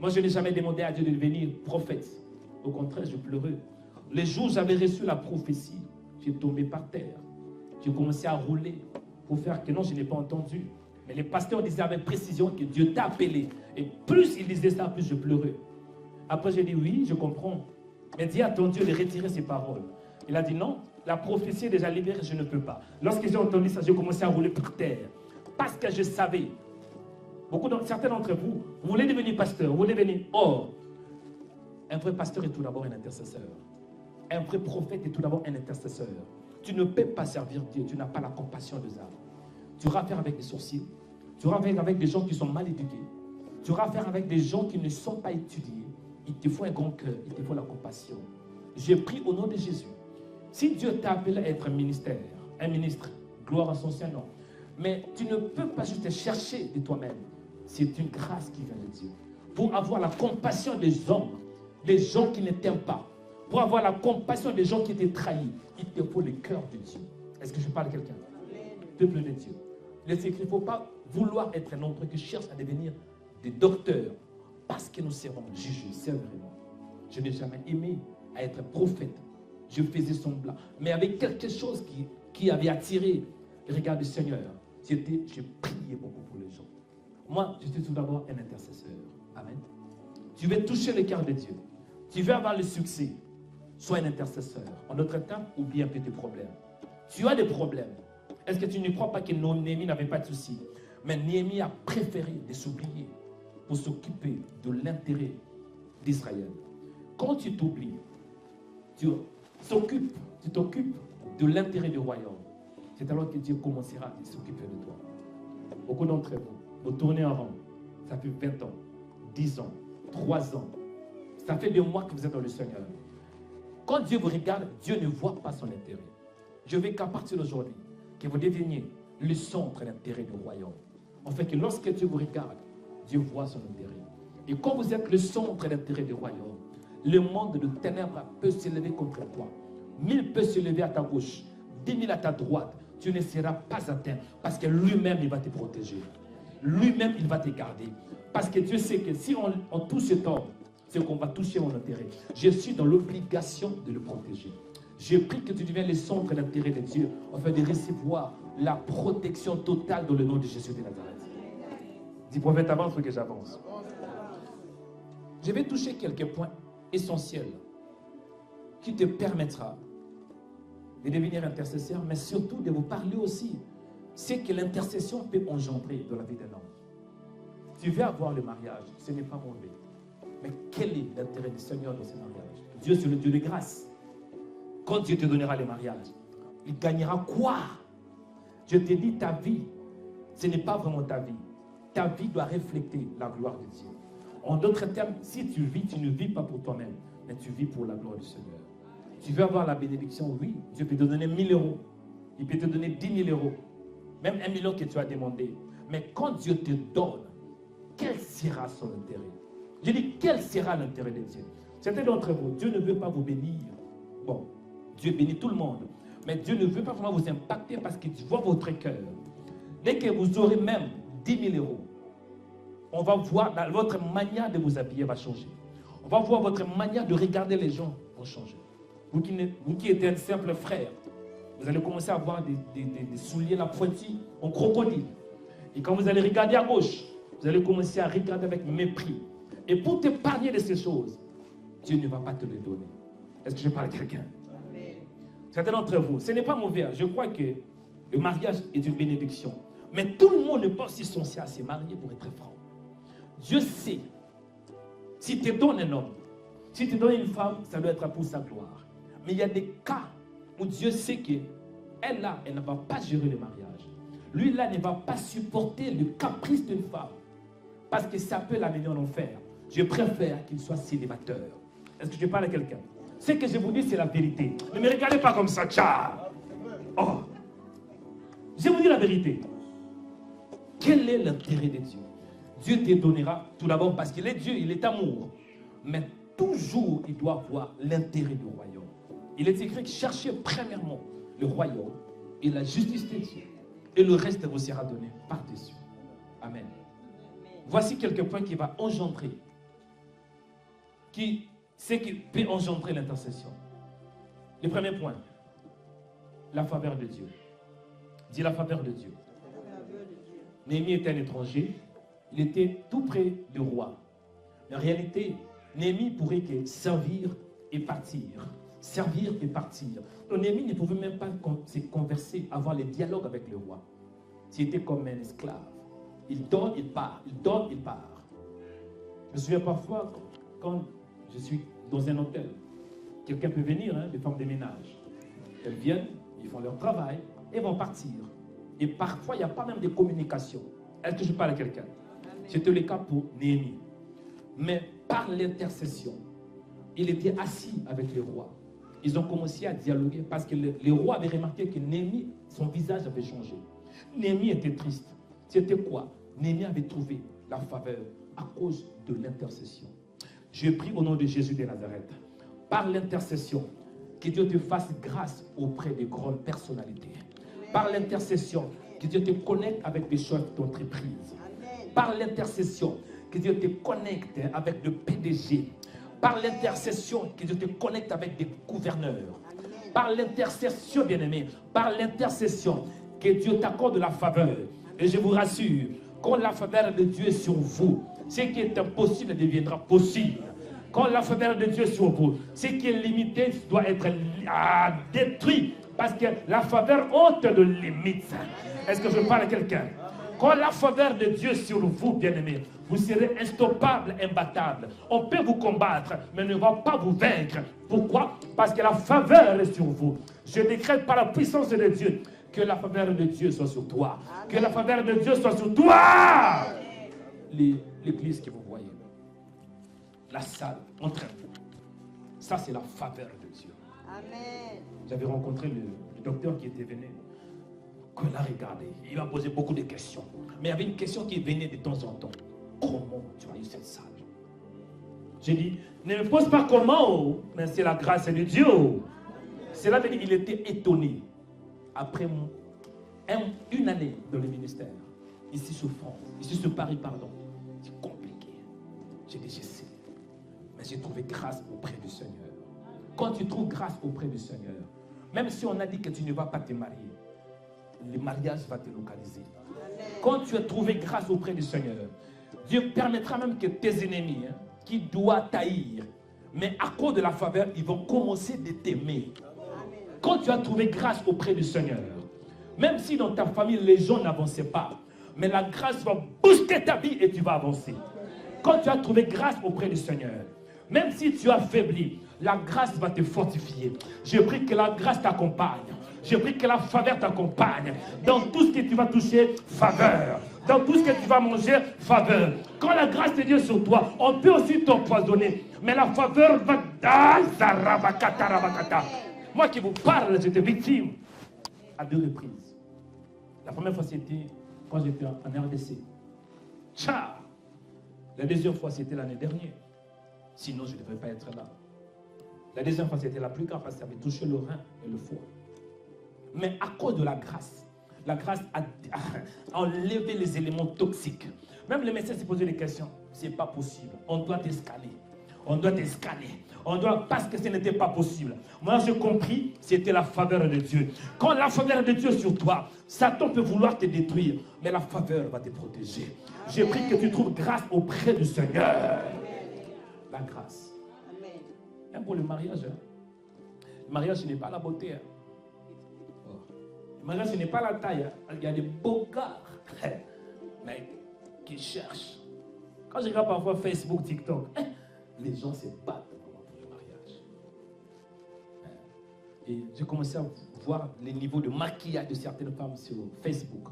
Moi, je n'ai jamais demandé à Dieu de devenir prophète. Au contraire, je pleurais. Les jours où j'avais reçu la prophétie, j'ai tombé par terre. J'ai commencé à rouler pour faire que non, je n'ai pas entendu. Mais les pasteurs disaient avec précision que Dieu t'a appelé. Et plus ils disaient ça, plus je pleurais. Après, j'ai dit oui, je comprends. Mais dis à ton Dieu de retirer ses paroles. Il a dit non, la prophétie est déjà libérée, je ne peux pas. Lorsque j'ai entendu ça, j'ai commencé à rouler par terre. Parce que je savais. Certains d'entre vous, vous voulez devenir pasteur, vous voulez devenir. Or, un vrai pasteur est tout d'abord un intercesseur. Un vrai prophète est tout d'abord un intercesseur. Tu ne peux pas servir Dieu, tu n'as pas la compassion des âmes. Tu auras affaire avec des sorciers, tu auras affaire avec des gens qui sont mal éduqués, tu auras affaire avec des gens qui ne sont pas étudiés. Il te faut un grand cœur, il te faut la compassion. J'ai pris au nom de Jésus. Si Dieu t'a appelé à être un ministre, gloire à son Saint-Nom. Mais tu ne peux pas juste te chercher de toi-même. C'est une grâce qui vient de Dieu. Pour avoir la compassion des hommes, des gens qui ne t'aiment pas, pour avoir la compassion des gens qui t'ont trahi, il te faut le cœur de Dieu. Est-ce que je parle à quelqu'un? Peuple de Dieu. Il ne faut pas vouloir être un homme qui cherche à devenir des docteurs parce que nous serons jugés, c'est vraiment. Je n'ai jamais aimé à être prophète. Je faisais semblant. Mais avec quelque chose qui avait attiré le regard du Seigneur, je priais beaucoup pour les gens. Moi, je suis tout d'abord un intercesseur. Amen. Tu veux toucher le cœur de Dieu. Tu veux avoir le succès. Sois un intercesseur. En d'autres temps, oublie un peu tes problèmes. Tu as des problèmes. Est-ce que tu ne crois pas que Néhémie n'avait pas de soucis? Mais Néhémie a préféré de s'oublier pour s'occuper de l'intérêt d'Israël. Quand tu t'oublies, tu t'occupes de l'intérêt du royaume. C'est alors que Dieu commencera à s'occuper de toi. Beaucoup d'entre vous tournez en rond. Ça fait 20 ans, 10 ans, 3 ans. Ça fait 2 mois que vous êtes dans le Seigneur. Quand Dieu vous regarde, Dieu ne voit pas son intérêt. Je veux qu'à partir d'aujourd'hui, que vous deveniez le centre d'intérêt du royaume. En fait, que lorsque Dieu vous regarde, Dieu voit son intérêt. Et quand vous êtes le centre d'intérêt du royaume, le monde de ténèbres peut s'élever contre toi. 1000 peuvent se lever à ta gauche, 10 000 à ta droite. Tu ne seras pas atteint parce que lui-même, il va te protéger. Lui-même, il va te garder. Parce que Dieu sait que si on touche cet homme, c'est qu'on va toucher mon intérêt. Je suis dans l'obligation de le protéger. Je prie que tu deviennes le centre d'intérêt de Dieu afin de recevoir la protection totale dans le nom de Jésus de Nazareth. Dis prophète, avance pour que j'avance. Je vais toucher quelques points essentiels qui te permettra de devenir intercesseur, mais surtout de vous parler aussi ce que l'intercession peut engendrer dans la vie d'un homme. Tu veux avoir le mariage, ce n'est pas mauvais. Mais quel est l'intérêt du Seigneur dans ce mariage? Dieu, c'est le Dieu de grâce. Quand Dieu te donnera le mariage, il gagnera quoi? Je te dis, ta vie, ce n'est pas vraiment ta vie. Ta vie doit refléter la gloire de Dieu. En d'autres termes, si tu vis, tu ne vis pas pour toi-même, mais tu vis pour la gloire du Seigneur. Tu veux avoir la bénédiction, oui. Dieu peut te donner 1000 euros. Il peut te donner 10 000 euros. Même 1 million que tu as demandé. Mais quand Dieu te donne, quel sera son intérêt? Je dis, quel sera l'intérêt de Dieu? Certains d'entre vous, Dieu ne veut pas vous bénir. Bon, Dieu bénit tout le monde. Mais Dieu ne veut pas vraiment vous impacter parce qu'il voit votre cœur. Dès que vous aurez même 10 000 euros, on va voir, votre manière de vous habiller va changer. On va voir votre manière de regarder les gens va changer. Vous qui êtes un simple frère, vous allez commencer à avoir des souliers, la pointille en crocodile. Et quand vous allez regarder à gauche, vous allez commencer à regarder avec mépris. Et pour t'épargner de ces choses, Dieu ne va pas te les donner. Est-ce que je parle à quelqu'un? Certains d'entre vous, ce n'est pas mauvais. Je crois que le mariage est une bénédiction. Mais tout le monde n'est pas aussi censé à se marier pour être franc. Dieu sait. Si tu donnes un homme, si tu donnes une femme, ça doit être pour sa gloire. Mais il y a des cas où Dieu sait qu'elle là, elle ne va pas gérer le mariage. Lui là ne va pas supporter le caprice d'une femme. Parce que ça peut l'amener en enfer. Je préfère qu'il soit célibataire. Est-ce que je parle à quelqu'un? Ce que je vous dis, c'est la vérité. Ne me regardez pas comme ça, tcha. Oh. Je vous dis la vérité. Quel est l'intérêt de Dieu? Dieu te donnera, tout d'abord parce qu'il est Dieu, il est amour. Mais toujours, il doit voir l'intérêt du royaume. Il est écrit que cherchez premièrement le royaume et la justice de Dieu. Et le reste vous sera donné par-dessus. Amen. Voici quelques points qui vont engendrer. Ce qui peut engendrer l'intercession. Le premier point, la faveur de Dieu. Dis la faveur de Dieu. Néhémie était un étranger. Il était tout près du roi. Mais en réalité, Néhémie pourrait que servir et partir. Servir et partir. Donc Néhémie ne pouvait même pas se converser, avoir les dialogues avec le roi. C'était comme un esclave. Il donne, il part. Il donne, il part. Je me souviens parfois, quand je suis dans un hôtel, quelqu'un peut venir, des femmes de ménage. Elles viennent, ils font leur travail et vont partir. Et parfois, il n'y a pas même de communication. Est-ce que je parle à quelqu'un? C'était le cas pour Néhémie. Mais par l'intercession, il était assis avec le roi. Ils ont commencé à dialoguer parce que le roi avait remarqué que Néhémie, son visage avait changé. Néhémie était triste. C'était quoi? Néhémie avait trouvé la faveur à cause de l'intercession. Je prie au nom de Jésus de Nazareth, par l'intercession, que Dieu te fasse grâce auprès de grandes personnalités. Par l'intercession, que Dieu te connecte avec des chefs d'entreprise. Par l'intercession, que Dieu te connecte avec le PDG. Par l'intercession, que Dieu te connecte avec des gouverneurs. Par l'intercession, bien-aimé, par l'intercession, que Dieu t'accorde la faveur. Et je vous rassure, quand la faveur de Dieu est sur vous, ce qui est impossible deviendra possible. Quand la faveur de Dieu est sur vous, ce qui est limité doit être détruit. Parce que la faveur ôte de limites. Est-ce que je parle à quelqu'un? Quand la faveur de Dieu est sur vous, bien-aimés, vous serez instoppable, imbattable. On peut vous combattre, mais ne va pas vous vaincre. Pourquoi? Parce que la faveur est sur vous. Je décrète par la puissance de Dieu que la faveur de Dieu soit sur toi. Que la faveur de Dieu soit sur toi. L'église que vous voyez, la salle, entre vous. Ça, c'est la faveur de Dieu. Amen. J'avais rencontré le docteur qui était venu. Quand il a regardé, il m'a posé beaucoup de questions. Mais il y avait une question qui venait de temps en temps. Comment tu as eu cette salle? J'ai dit, ne me pose pas comment, mais c'est la grâce de Dieu. Cela veut dire qu'il était étonné. Après une année dans le ministère, ici sur France, ici sur Paris, pardon, c'est compliqué. J'ai dit, je sais. Mais j'ai trouvé grâce auprès du Seigneur. Quand tu trouves grâce auprès du Seigneur, même si on a dit que tu ne vas pas te marier, le mariage va te localiser. Quand tu as trouvé grâce auprès du Seigneur, Dieu permettra même que tes ennemis, qui doivent t'haïr, mais à cause de la faveur, ils vont commencer de t'aimer. Quand tu as trouvé grâce auprès du Seigneur, même si dans ta famille, les gens n'avançaient pas, mais la grâce va booster ta vie et tu vas avancer. Quand tu as trouvé grâce auprès du Seigneur, même si tu as faibli, la grâce va te fortifier. Je prie que la grâce t'accompagne. Je prie que la faveur t'accompagne. Dans tout ce que tu vas toucher, faveur. Dans tout ce que tu vas manger, faveur. Quand la grâce de Dieu est sur toi, on peut aussi t'empoisonner. Mais la faveur va... Moi qui vous parle, j'étais victime à 2 reprises. La première fois, c'était quand j'étais en RDC. Tcha! La deuxième fois, c'était l'année dernière. Sinon, je ne devrais pas être là. La deuxième fois, c'était la plus grave parce que ça avait touché le rein et le foie. Mais à cause de la grâce a enlevé les éléments toxiques. Même les médecins se posaient des questions. Ce n'est pas possible. On doit te scanner. On doit te scanner. On doit, parce que ce n'était pas possible. Moi, j'ai compris, c'était la faveur de Dieu. Quand la faveur de Dieu est sur toi, Satan peut vouloir te détruire, mais la faveur va te protéger. J'ai pris que tu trouves grâce auprès du Seigneur. La grâce. Même pour le mariage. Le mariage, ce n'est pas la beauté. Le mariage, ce n'est pas la taille. Il y a des beaux gars mais qui cherchent. Quand je regarde parfois Facebook, TikTok, les gens se battent pour le mariage. Et j'ai commencé à voir les niveaux de maquillage de certaines femmes sur Facebook.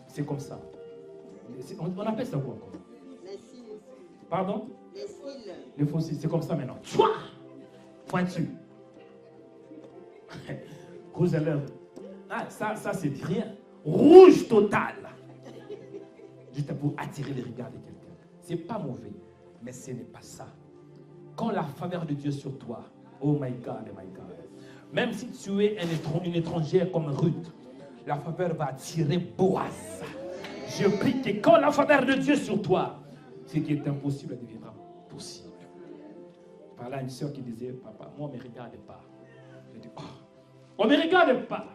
C'est comme ça. On appelle ça quoi? Les cils. Pardon? Les cils. Les faux cils, c'est comme ça maintenant. Chouah! Pointu. Rouge à lèvres. Ah, ça c'est rien. Rouge total. Juste pour attirer le regard de quelqu'un. C'est pas mauvais, mais ce n'est pas ça. quand la faveur de Dieu est sur toi, oh my God, même si tu es une étrangère comme Ruth, la faveur va attirer Boaz. Je prie que quand la faveur de Dieu est sur toi, ce qui est impossible deviendra possible. Je parlais à une soeur qui disait, papa, moi, on ne me regarde pas. Je dis, oh, on ne me regarde pas.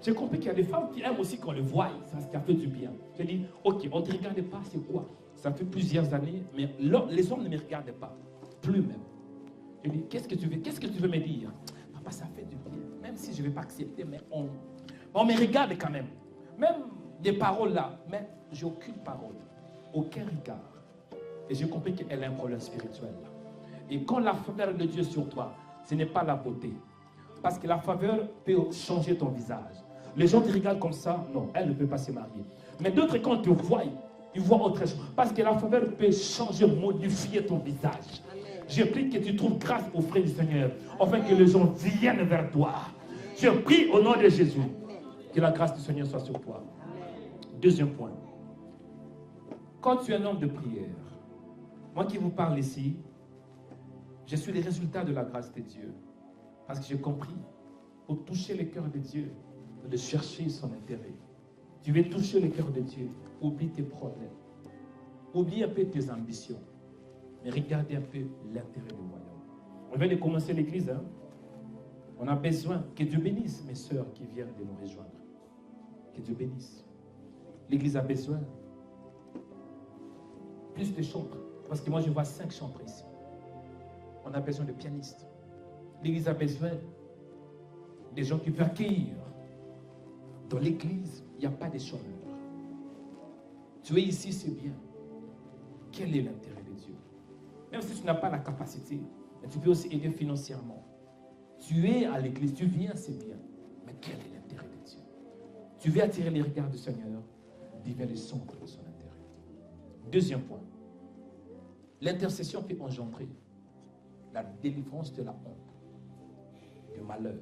J'ai compris qu'il y a des femmes qui aiment aussi qu'on le voie, ça fait du bien. Je dis, ok, on ne te regarde pas, c'est quoi? Ça fait plusieurs années, mais les hommes ne me regardent pas, plus même. Je dis, qu'est-ce que tu veux me dire? Papa, ça fait du bien, même si je ne vais pas accepter, mais on me regarde quand même. Même des paroles là, mais j'ai aucune parole, aucun regard. Et j'ai compris qu'elle a un problème spirituel. Et quand la faveur de Dieu est sur toi, ce n'est pas la beauté. Parce que la faveur peut changer ton visage. Les gens te regardent comme ça, non, elle ne peut pas se marier. Mais d'autres, quand te voient, ils voient autre chose. Parce que la faveur peut changer, modifier ton visage. Je prie que tu trouves grâce au frère du Seigneur, afin que les gens viennent vers toi. Je prie au nom de Jésus, que la grâce du Seigneur soit sur toi. Deuxième point. Quand tu es un homme de prière, moi qui vous parle ici, je suis le résultat de la grâce de Dieu. Parce que j'ai compris, pour toucher le cœur de Dieu, de chercher son intérêt. Tu veux toucher le cœur de Dieu, oublie tes problèmes. Oublie un peu tes ambitions. Mais regardez un peu l'intérêt du royaume. On vient de commencer l'église. Hein? On a besoin que Dieu bénisse mes sœurs qui viennent de nous rejoindre. Que Dieu bénisse. L'église a besoin plus de chantres. Parce que moi, je vois 5 chantres ici. On a besoin de pianistes. L'église a besoin des gens qui peuvent accueillir. Dans l'église, il n'y a pas de chômeurs. Tu es ici, c'est bien. Quel est l'intérêt de Dieu? Même si tu n'as pas la capacité, mais tu peux aussi aider financièrement. Tu es à l'église, tu viens, c'est bien. Mais quel est l'intérêt de Dieu? Tu veux attirer les regards du Seigneur, deviens le centre de son intérêt. Deuxième point. L'intercession peut engendrer la délivrance de la honte, du malheur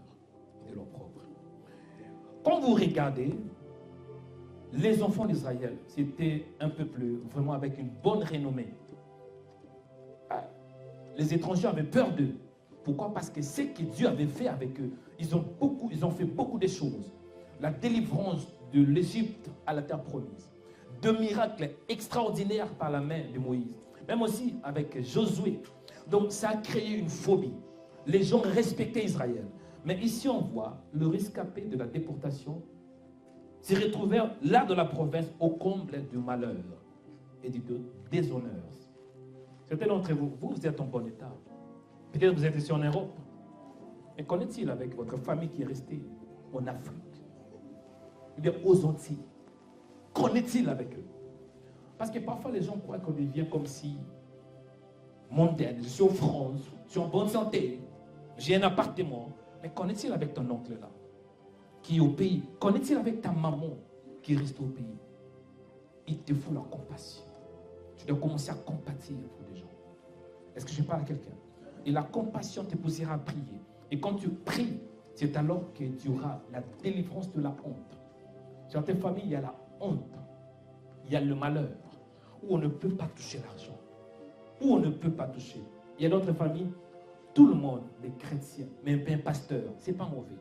et de l'opprobre. Quand vous regardez, les enfants d'Israël, c'était un peuple vraiment avec une bonne renommée. Les étrangers avaient peur d'eux. Pourquoi? Parce que ce que Dieu avait fait avec eux, ils ont fait beaucoup de choses. La délivrance de l'Égypte à la terre promise. De miracles extraordinaires par la main de Moïse. Même aussi avec Josué. Donc ça a créé une phobie. Les gens respectaient Israël. Mais ici on voit le rescapé de la déportation s'est retrouvé là dans la province au comble du malheur et du déshonneur. Certains d'entre vous, vous êtes en bon état. Peut-être vous êtes ici en Europe. Mais qu'en-est-il avec votre famille qui est restée en Afrique? Ou bien aux Antilles? Qu'en est-il avec eux? Parce que parfois les gens croient qu'on devient comme si mondaine, je suis en France, je suis en bonne santé, j'ai un appartement. Mais qu'en est-il avec ton oncle là, qui est au pays? Qu'en est-il avec ta maman qui reste au pays? Il te faut la compassion. Tu dois commencer à compatir pour des gens. Est-ce que je parle à quelqu'un? Et la compassion te poussera à prier. Et quand tu pries, c'est alors que tu auras la délivrance de la honte. Dans certaines familles, il y a la honte. Il y a le malheur. Où on ne peut pas toucher l'argent. Où on ne peut pas toucher. Il y a d'autres familles, tout le monde, les chrétiens, même un pasteur, c'est pas mauvais.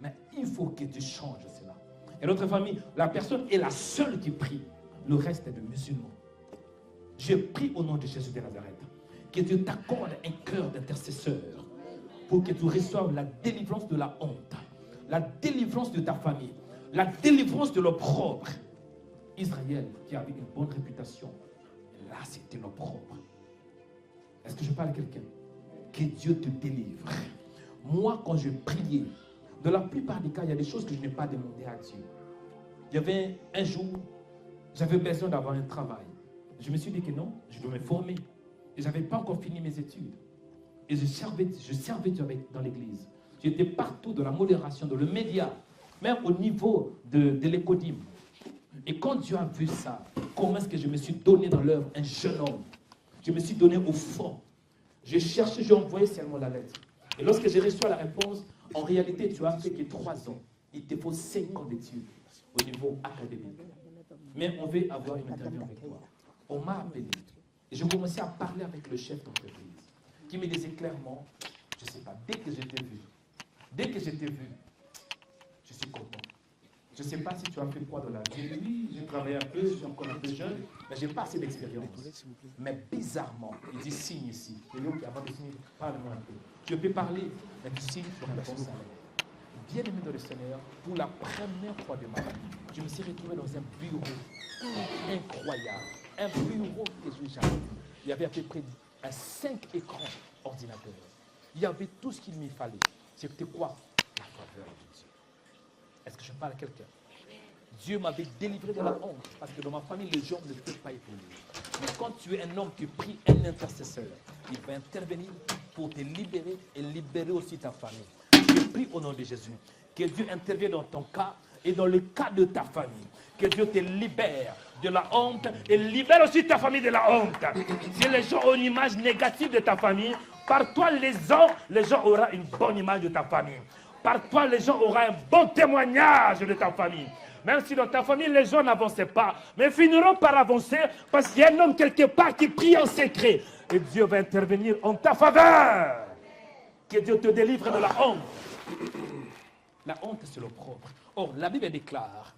Mais il faut que tu changes cela. Et d'autres familles, la personne est la seule qui prie. Le reste est de musulmans. Je prie au nom de Jésus de Nazareth que Dieu t'accorde un cœur d'intercesseur pour que tu reçoives la délivrance de la honte, la délivrance de ta famille, la délivrance de l'opprobre. Israël, qui avait une bonne réputation, là c'était l'opprobre. Est-ce que je parle à quelqu'un? Que Dieu te délivre. Moi, quand je priais, dans la plupart des cas, il y a des choses que je n'ai pas demandé à Dieu. Il y avait un jour, j'avais besoin d'avoir un travail. Je me suis dit que non, je dois me former. Et je n'avais pas encore fini mes études. Et je servais Dieu dans l'église. J'étais partout dans la modération, dans le média, même au niveau de l'écodim. Et quand Dieu a vu ça, comment est-ce que je me suis donné dans l'œuvre un jeune homme? Je me suis donné au fond. J'ai cherché, j'ai envoyé seulement la lettre. Et lorsque j'ai reçu la réponse, en réalité, tu as fait que 3 ans. Il te faut 5 ans d'études au niveau académique. Mais on veut avoir une interview avec toi. On m'a appelé. Et je commençais à parler avec le chef d'entreprise. qui me disait clairement, je ne sais pas, dès que je t'ai vu, je suis content. Je ne sais pas si tu as fait quoi dans la vie. Oui, j'ai travaillé un peu, je suis encore un peu jeune, mais je n'ai pas assez d'expérience. Mais bizarrement, il dit signe ici. Et l'autre, avant de signer, parle-moi un peu. Tu peux parler, mais tu signes sur un bon salaire. Bien aimé dans le Seigneur, pour la première fois de ma vie, je me suis retrouvé dans un bureau incroyable. Un bureau que je n'ai jamais vu. Il y avait à peu près 5 écrans ordinateurs. Il y avait tout ce qu'il me fallait. C'était quoi? La faveur de Dieu. Est-ce que je parle à quelqu'un? Dieu m'avait délivré de la honte, parce que dans ma famille, les gens ne peuvent pas évoluer. Mais quand tu es un homme qui prie, un intercesseur, il va intervenir pour te libérer et libérer aussi ta famille. Je prie au nom de Jésus, que Dieu intervienne dans ton cas et dans le cas de ta famille. Que Dieu te libère de la honte et libère aussi ta famille de la honte. Si les gens ont une image négative de ta famille, par toi, les gens auront une bonne image de ta famille. Par toi, les gens auront un bon témoignage de ta famille. Même si dans ta famille, les gens n'avançaient pas, mais finiront par avancer parce qu'il y a un homme quelque part qui prie en secret. Et Dieu va intervenir en ta faveur. Que Dieu te délivre de la honte. La honte, c'est l'opprobre. Or, la Bible déclare,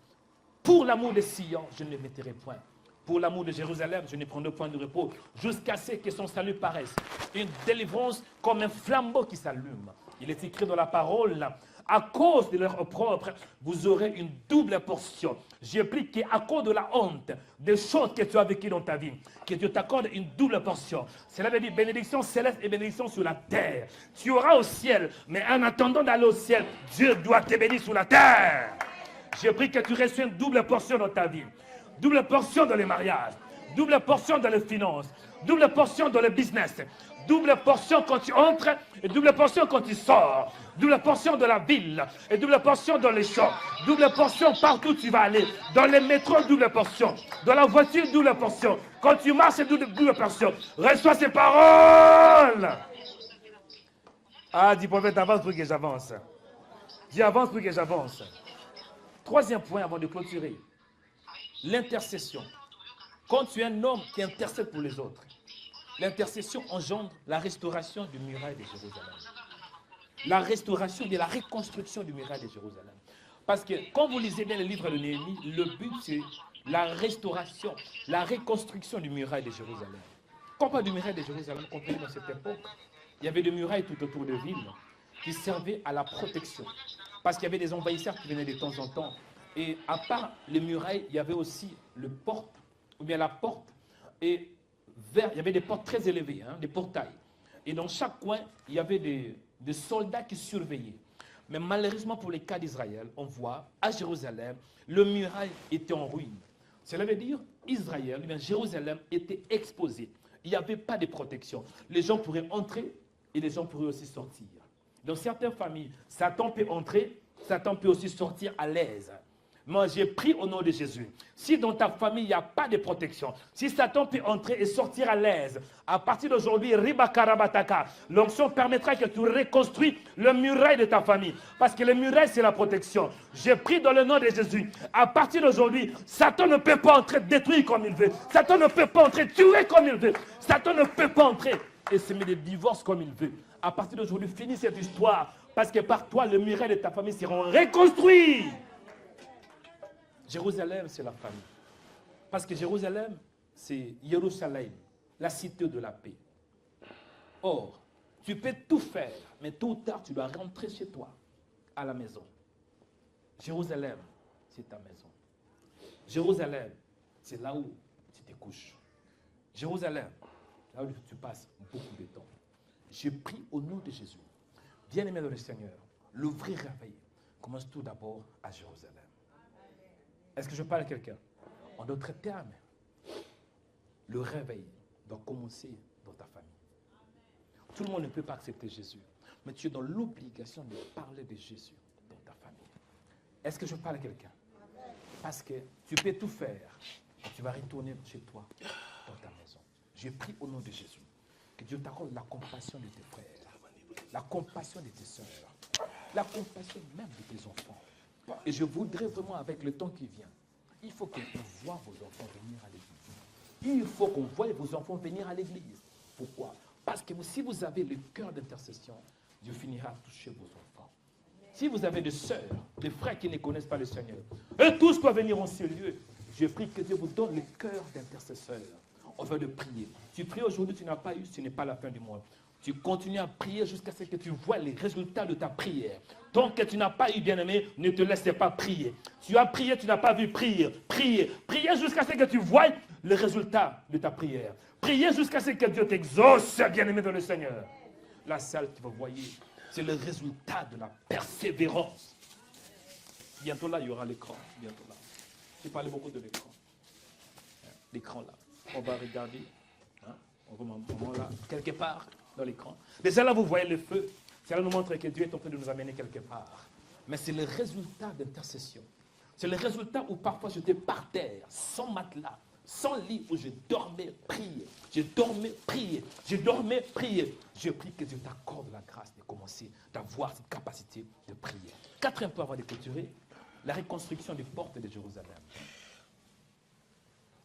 pour l'amour de Sion, je ne le mettrai point. Pour l'amour de Jérusalem, je ne prendrai point de repos, jusqu'à ce que son salut paraisse. Une délivrance comme un flambeau qui s'allume. Il est écrit dans la parole, à cause de leur opprobre, vous aurez une double portion. J'ai pris qu'à cause de la honte, des choses que tu as vécues dans ta vie, que Dieu t'accorde une double portion. Cela veut dire bénédiction céleste et bénédiction sur la terre. Tu auras au ciel, mais en attendant d'aller au ciel, Dieu doit te bénir sur la terre. J'ai pris que tu reçois une double portion dans ta vie. Double portion dans les mariages, double portion dans les finances, double portion dans le business, double portion quand tu entres et double portion quand tu sors, double portion dans la ville et double portion dans les champs, double portion partout où tu vas aller, dans les métros, double portion, dans la voiture, double portion, quand tu marches, double portion. Reçois ces paroles. Ah, dis prophète, avance pour que j'avance. Dis avance pour que j'avance. Troisième point avant de clôturer. L'intercession. Quand tu es un homme qui intercède pour les autres, l'intercession engendre la restauration du muraille de Jérusalem. La restauration et la reconstruction du muraille de Jérusalem. Parce que quand vous lisez bien le livre de Néhémie, le but c'est la restauration, la reconstruction du muraille de Jérusalem. Quand on parle du muraille de Jérusalem, qu'on fait dans cette époque, il y avait des murailles tout autour de villes qui servaient à la protection. Parce qu'il y avait des envahisseurs qui venaient de temps en temps. Et à part les murailles, il y avait aussi le porte, ou bien la porte, et il y avait des portes très élevées, des portails. Et dans chaque coin, il y avait des soldats qui surveillaient. Mais malheureusement pour les cas d'Israël, on voit à Jérusalem, le muraille était en ruine. Cela veut dire Israël, bien Jérusalem était exposé. Il n'y avait pas de protection. Les gens pourraient entrer et les gens pourraient aussi sortir. Dans certaines familles, Satan peut entrer, Satan peut aussi sortir à l'aise. Moi, j'ai pris au nom de Jésus. Si dans ta famille, il n'y a pas de protection, si Satan peut entrer et sortir à l'aise, à partir d'aujourd'hui, Ribakarabataka, l'onction permettra que tu reconstruis le muraille de ta famille. Parce que le muraille, c'est la protection. J'ai pris dans le nom de Jésus. À partir d'aujourd'hui, Satan ne peut pas entrer détruire comme il veut. Satan ne peut pas entrer tuer comme il veut. Satan ne peut pas entrer et semer des divorces comme il veut. À partir d'aujourd'hui, finis cette histoire. Parce que par toi, le muraille de ta famille sera reconstruit. Jérusalem, c'est la famille. Parce que Jérusalem, c'est Jérusalem, la cité de la paix. Or, tu peux tout faire, mais tôt ou tard, tu dois rentrer chez toi, à la maison. Jérusalem, c'est ta maison. Jérusalem, c'est là où tu te couches. Jérusalem, là où tu passes beaucoup de temps. Je prie au nom de Jésus. Bien-aimé dans le Seigneur, le vrai réveil commence tout d'abord à Jérusalem. Est-ce que je parle à quelqu'un? En d'autres termes, le réveil doit commencer dans ta famille. Tout le monde ne peut pas accepter Jésus, mais tu es dans l'obligation de parler de Jésus dans ta famille. Est-ce que je parle à quelqu'un? Parce que tu peux tout faire, et tu vas retourner chez toi, dans ta maison. Je prie au nom de Jésus, que Dieu t'accorde la compassion de tes frères, la compassion de tes soeurs, la compassion même de tes enfants. Et je voudrais vraiment, avec le temps qui vient, il faut qu'on voit vos enfants venir à l'église. Il faut qu'on voie vos enfants venir à l'église. Pourquoi? Parce que si vous avez le cœur d'intercession, Dieu finira à toucher vos enfants. Si vous avez des sœurs, des frères qui ne connaissent pas le Seigneur, et tous doivent venir en ce lieu, je prie que Dieu vous donne le cœur d'intercesseur. On va le prier. Tu pries aujourd'hui, tu n'as pas eu, ce n'est pas la fin du monde. Tu continues à prier jusqu'à ce que tu vois les résultats de ta prière. Tant que tu n'as pas eu, bien-aimé, ne te laisse pas prier. Tu as prié, tu n'as pas vu, prier. Prier jusqu'à ce que tu vois les résultats de ta prière. Priez jusqu'à ce que Dieu t'exauce, bien-aimé dans le Seigneur. La salle que vous voyez, c'est le résultat de la persévérance. Bientôt là, il y aura l'écran. Bientôt là. J'ai parlé beaucoup de l'écran. L'écran là. On va regarder. On va moment là, quelque part dans l'écran. Déjà là, vous voyez le feu. Cela nous montre que Dieu est en train de nous amener quelque part. Mais c'est le résultat d'intercession. C'est le résultat où parfois j'étais par terre, sans matelas, sans lit, où je dormais, prier. Je dormais, prier. Je dormais, prier. Je prie que Dieu t'accorde la grâce de commencer, d'avoir cette capacité de prier. Quatrième point avant de clôturer, la reconstruction des portes de Jérusalem.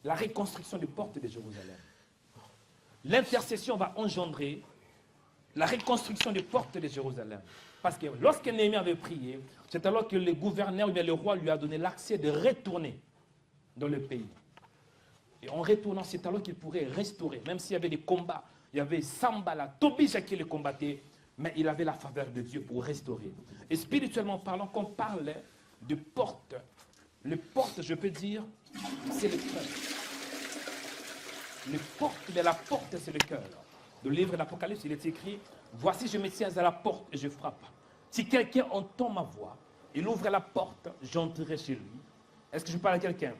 La reconstruction des portes de Jérusalem. L'intercession va engendrer la reconstruction des portes de Jérusalem. Parce que lorsque Néhémie avait prié, c'est alors que le gouverneur, le roi lui a donné l'accès de retourner dans le pays. Et en retournant, c'est alors qu'il pourrait restaurer. Même s'il y avait des combats, il y avait Sambala, Tobija qui le combattait, mais il avait la faveur de Dieu pour restaurer. Et spirituellement parlant, quand on parle de portes, les portes, je peux dire, c'est le cœur. Les portes, mais la porte, c'est le cœur. Dans le livre de l'Apocalypse, il est écrit, voici, je me tiens à la porte et je frappe. Si quelqu'un entend ma voix, il ouvre la porte, j'entrerai chez lui. Est-ce que je parle à quelqu'un?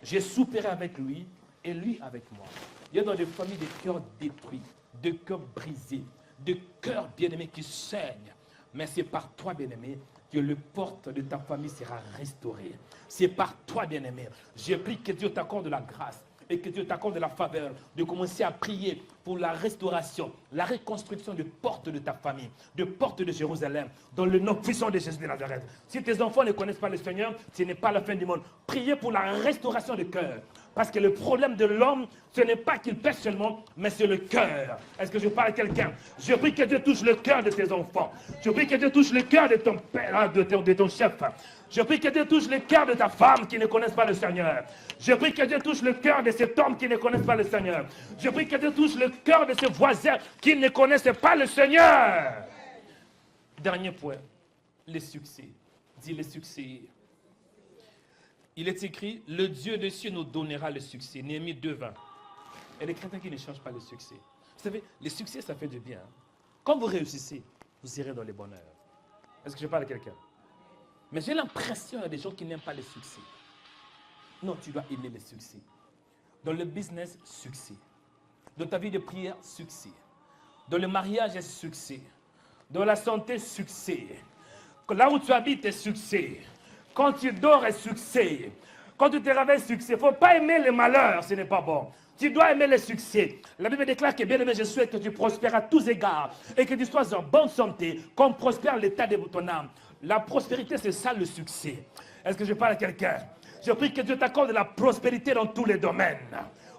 Je souperai avec lui et lui avec moi. Il y a dans des familles des cœurs détruits, des cœurs brisés, des cœurs bien-aimés qui saignent. Mais c'est par toi, bien-aimé, que le porte de ta famille sera restauré. C'est par toi, bien-aimé. Je prie que Dieu t'accorde la grâce et que Dieu t'accorde la faveur de commencer à prier pour la restauration, la reconstruction des portes de ta famille, des portes de Jérusalem, dans le nom puissant de Jésus de Nazareth. Si tes enfants ne connaissent pas le Seigneur, ce n'est pas la fin du monde. Priez pour la restauration du cœur. Parce que le problème de l'homme, ce n'est pas qu'il pêche seulement, mais c'est le cœur. Est-ce que je parle à quelqu'un? Je prie que Dieu touche le cœur de tes enfants. Je prie que Dieu touche le cœur de ton père, de ton chef. Je prie que Dieu touche le cœur de ta femme qui ne connaissent pas le Seigneur. Je prie que Dieu touche le cœur de cet homme qui ne connaissent pas le Seigneur. Je prie que Dieu touche le cœur de ses voisins qui ne connaissent pas le Seigneur. Dernier point, le succès. Dis le succès. Il est écrit, le Dieu des cieux nous donnera le succès. Néhémie 2:20. Et les chrétiens qui ne changent pas le succès. Vous savez, le succès, ça fait du bien. Quand vous réussissez, vous irez dans le bonheur. Est-ce que je parle à quelqu'un? Mais j'ai l'impression qu'il y a des gens qui n'aiment pas le succès. Non, tu dois aimer le succès. Dans le business, succès. Dans ta vie de prière, succès. Dans le mariage, succès. Dans la santé, succès. Là où tu habites, succès. Quand tu dors, succès. Quand tu te réveilles, succès. Il ne faut pas aimer le malheur, ce n'est pas bon. Tu dois aimer le succès. La Bible déclare que, bien aimé, je souhaite que tu prospères à tous égards et que tu sois en bonne santé, comme prospère l'état de ton âme. La prospérité, c'est ça le succès. Est-ce que je parle à quelqu'un? Je prie que Dieu t'accorde la prospérité dans tous les domaines.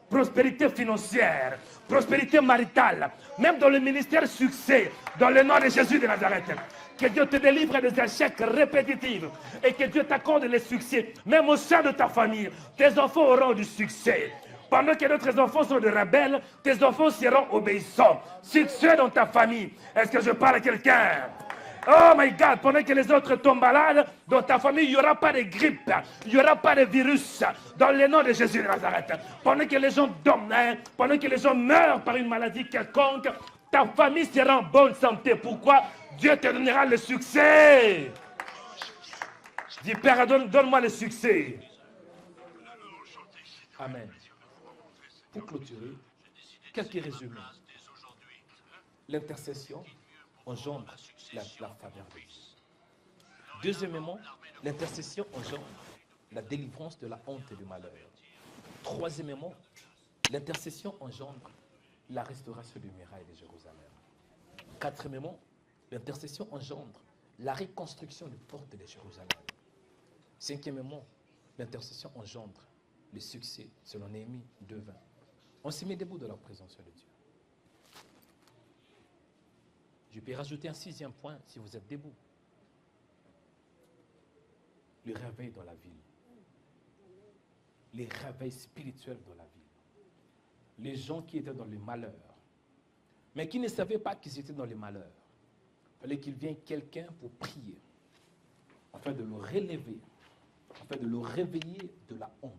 Prospérité financière, prospérité maritale, même dans le ministère succès, dans le nom de Jésus de Nazareth. Que Dieu te délivre des échecs répétitifs et que Dieu t'accorde le succès, même au sein de ta famille. Tes enfants auront du succès. Pendant que d'autres enfants sont des rebelles, tes enfants seront obéissants. Succès dans ta famille. Est-ce que je parle à quelqu'un? Oh my God, pendant que les autres tombent malades, dans ta famille, il n'y aura pas de grippe, il n'y aura pas de virus, dans le nom de Jésus de Nazareth. Pendant que les gens dorment, pendant que les gens meurent par une maladie quelconque, ta famille sera en bonne santé. Pourquoi? Dieu te donnera le succès. Dis, Père, donne-moi le succès. Amen. Pour clôturer, quelques résumés. L'intercession engendre la faveur de Dieu. Deuxièmement, l'intercession engendre la délivrance de la honte et du malheur. Troisièmement, l'intercession engendre la restauration du muraille de Jérusalem. Quatrièmement, l'intercession engendre la reconstruction des portes de Jérusalem. Cinquièmement, l'intercession engendre le succès, selon Néhémie 2:20. On se met debout dans la présence de Dieu. Je peux rajouter un 6e point si vous êtes debout. Le réveil dans la ville. Les réveils spirituels dans la ville. Les gens qui étaient dans le malheur, mais qui ne savaient pas qu'ils étaient dans le malheur. Il fallait qu'il vienne quelqu'un pour prier, afin de le relever, afin de le réveiller de la honte.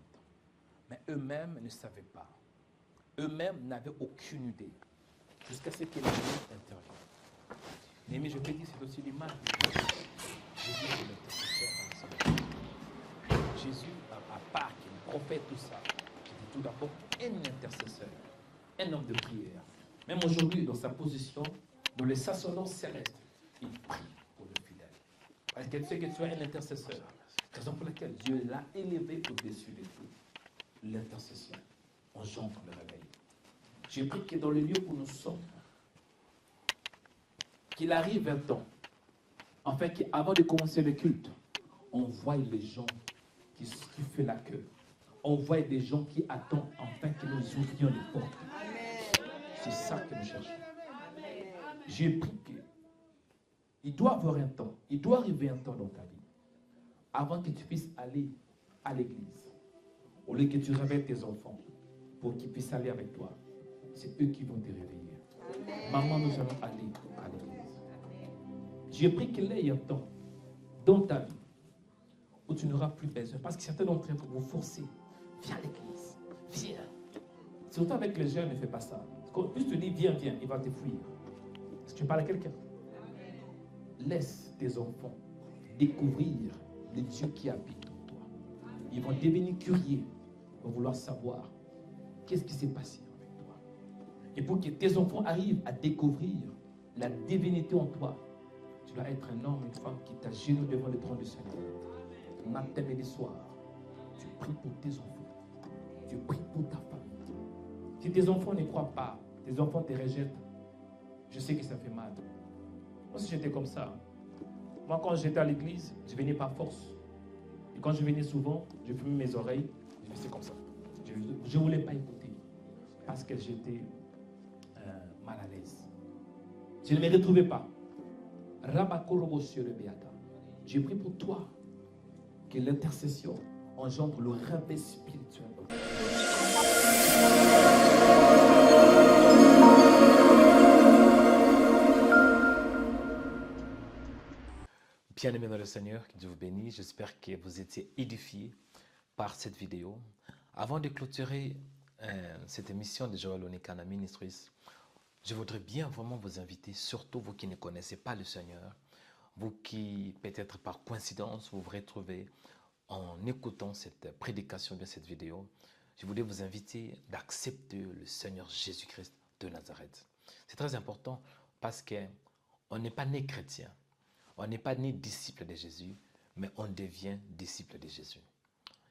Mais eux-mêmes ne savaient pas. Eux-mêmes n'avaient aucune idée, jusqu'à ce que l'ennemi intervienne. Mais je peux dire, c'est aussi l'image de Jésus est l'intercesseur. Jésus, à part qu'il est prophète, tout ça, c'était tout d'abord un intercesseur, un homme de prière. Même aujourd'hui, dans sa position, dans les sacerdoce céleste, il prie pour le fidèle. Parce qu'elle sait que tu es un intercesseur. Raison pour laquelle Dieu l'a élevé au-dessus de tout. L'intercession engendre le réveil. J'ai pris que dans le lieu où nous sommes, qu'il arrive un temps, en fait, qu'avant de commencer le culte, on voit les gens qui font la queue. On voit des gens qui attendent enfin que nous ouvrions les portes. C'est ça que nous cherchons. J'ai pris qu'il doit avoir un temps, il doit arriver un temps dans ta vie, avant que tu puisses aller à l'église, au lieu que tu réveilles tes enfants, pour qu'ils puissent aller avec toi. C'est eux qui vont te réveiller. Maman, nous allons aller à l'église. J'ai pris qu'il y ait un temps dans ta vie où tu n'auras plus besoin. Parce que certains d'entre vous vous forcer. Viens à l'église. Viens. Surtout avec les jeunes, ne fais pas ça. Quand plus tu dis viens, viens, il va te fuir. Est-ce que tu parles à quelqu'un? Laisse tes enfants découvrir le Dieu qui habite en toi. Ils vont devenir curieux. Ils vont vouloir savoir qu'est-ce qui s'est passé avec toi. Et pour que tes enfants arrivent à découvrir la divinité en toi, tu dois être un homme, une femme qui t'agenouille devant le trône du Seigneur. Matin et soir, tu pries pour tes enfants. Tu pries pour ta famille. Si tes enfants ne croient pas, tes enfants te rejettent, je sais que ça fait mal. Moi, si j'étais comme ça, moi, quand j'étais à l'église, je venais par force. Et quand je venais souvent, je fumais mes oreilles, je faisais comme ça. Je ne voulais pas écouter parce que j'étais mal à l'aise. Je ne me retrouvais pas. J'ai pris pour toi que l'intercession engendre le réveil spirituel. Bien-aimés dans le Seigneur, que Dieu vous bénisse. J'espère que vous étiez édifiés par cette vidéo. Avant de clôturer cette émission de Joel Onikana Ministries, je voudrais bien vraiment vous inviter, surtout vous qui ne connaissez pas le Seigneur, vous qui peut-être par coïncidence vous vous retrouvez en écoutant cette prédication de cette vidéo, je voulais vous inviter d'accepter le Seigneur Jésus-Christ de Nazareth. C'est très important parce qu'on n'est pas né chrétien, on n'est pas né disciple de Jésus, mais on devient disciple de Jésus.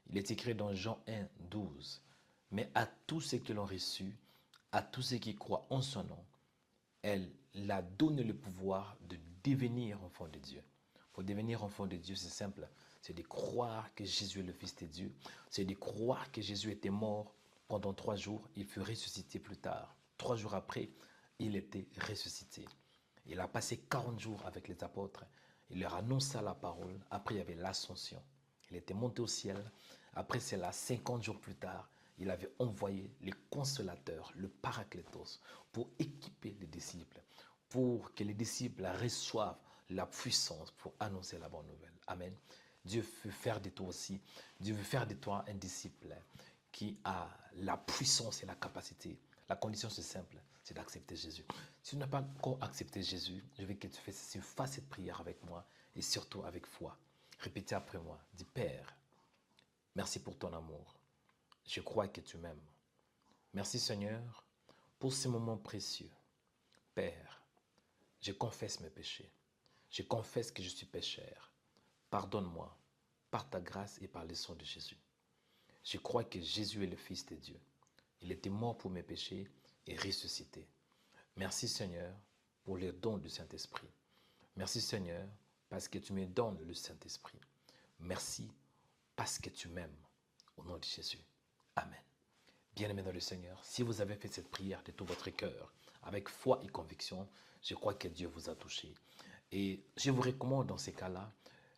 Il est écrit dans Jean 1, 12, « Mais à tous ceux qui l'ont reçu, à tous ceux qui croient en son nom, elle a donné le pouvoir de devenir enfant de Dieu. » Pour devenir enfant de Dieu, c'est simple. C'est de croire que Jésus est le Fils de Dieu. C'est de croire que Jésus était mort pendant 3 jours. Il fut ressuscité plus tard. 3 jours après, il était ressuscité. Il a passé 40 jours avec les apôtres. Il leur annonça la parole. Après, il y avait l'ascension. Il était monté au ciel. Après, c'est là, 50 jours plus tard, il avait envoyé les consolateurs, le Paraclétos, pour équiper les disciples, pour que les disciples reçoivent la puissance pour annoncer la bonne nouvelle. Amen. Dieu veut faire de toi aussi, Dieu veut faire de toi un disciple qui a la puissance et la capacité. La condition, c'est simple, c'est d'accepter Jésus. Si tu n'as pas encore accepté Jésus, je veux que tu fasses cette prière avec moi et surtout avec foi. Répétez après moi. Dis, Père, merci pour ton amour. Je crois que tu m'aimes. Merci Seigneur pour ces moments précieux. Père, je confesse mes péchés. Je confesse que je suis pécheur. Pardonne-moi par ta grâce et par le sang de Jésus. Je crois que Jésus est le Fils de Dieu. Il était mort pour mes péchés et ressuscité. Merci Seigneur pour le don du Saint-Esprit. Merci Seigneur parce que tu me donnes le Saint-Esprit. Merci parce que tu m'aimes. Au nom de Jésus. Amen. Bien-aimés dans le Seigneur, si vous avez fait cette prière de tout votre cœur, avec foi et conviction, je crois que Dieu vous a touché. Et je vous recommande dans ces cas-là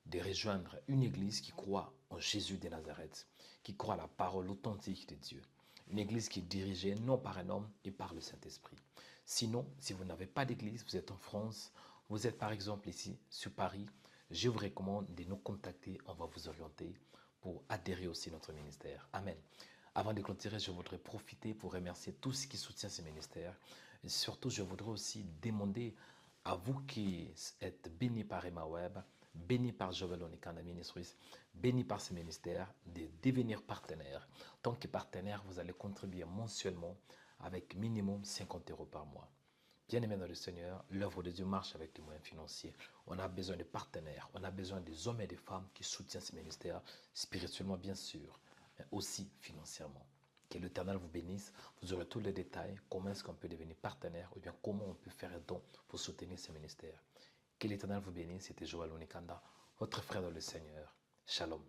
de rejoindre une église qui croit en Jésus de Nazareth, qui croit à la parole authentique de Dieu. Une église qui est dirigée non par un homme et par le Saint-Esprit. Sinon, si vous n'avez pas d'église, vous êtes en France, vous êtes par exemple ici sur Paris, je vous recommande de nous contacter, on va vous orienter pour adhérer aussi à notre ministère. Amen. Avant de clôturer, je voudrais profiter pour remercier tous ceux qui soutiennent ce ministère. Et surtout, je voudrais aussi demander à vous qui êtes bénis par Emma Web, bénis par Jovel Onikanda Ministries, bénis par ce ministère, de devenir partenaire. Tant que partenaire, vous allez contribuer mensuellement avec minimum 50 € par mois. Bien-aimés dans le Seigneur, l'œuvre de Dieu marche avec des moyens financiers. On a besoin de partenaires, on a besoin des hommes et des femmes qui soutiennent ce ministère, spirituellement bien sûr, mais aussi financièrement. Que l'Éternel vous bénisse. Vous aurez tous les détails, comment est-ce qu'on peut devenir partenaire ou bien comment on peut faire un don pour soutenir ce ministère. Que l'Éternel vous bénisse. C'était Joël Onikanda, votre frère dans le Seigneur. Shalom.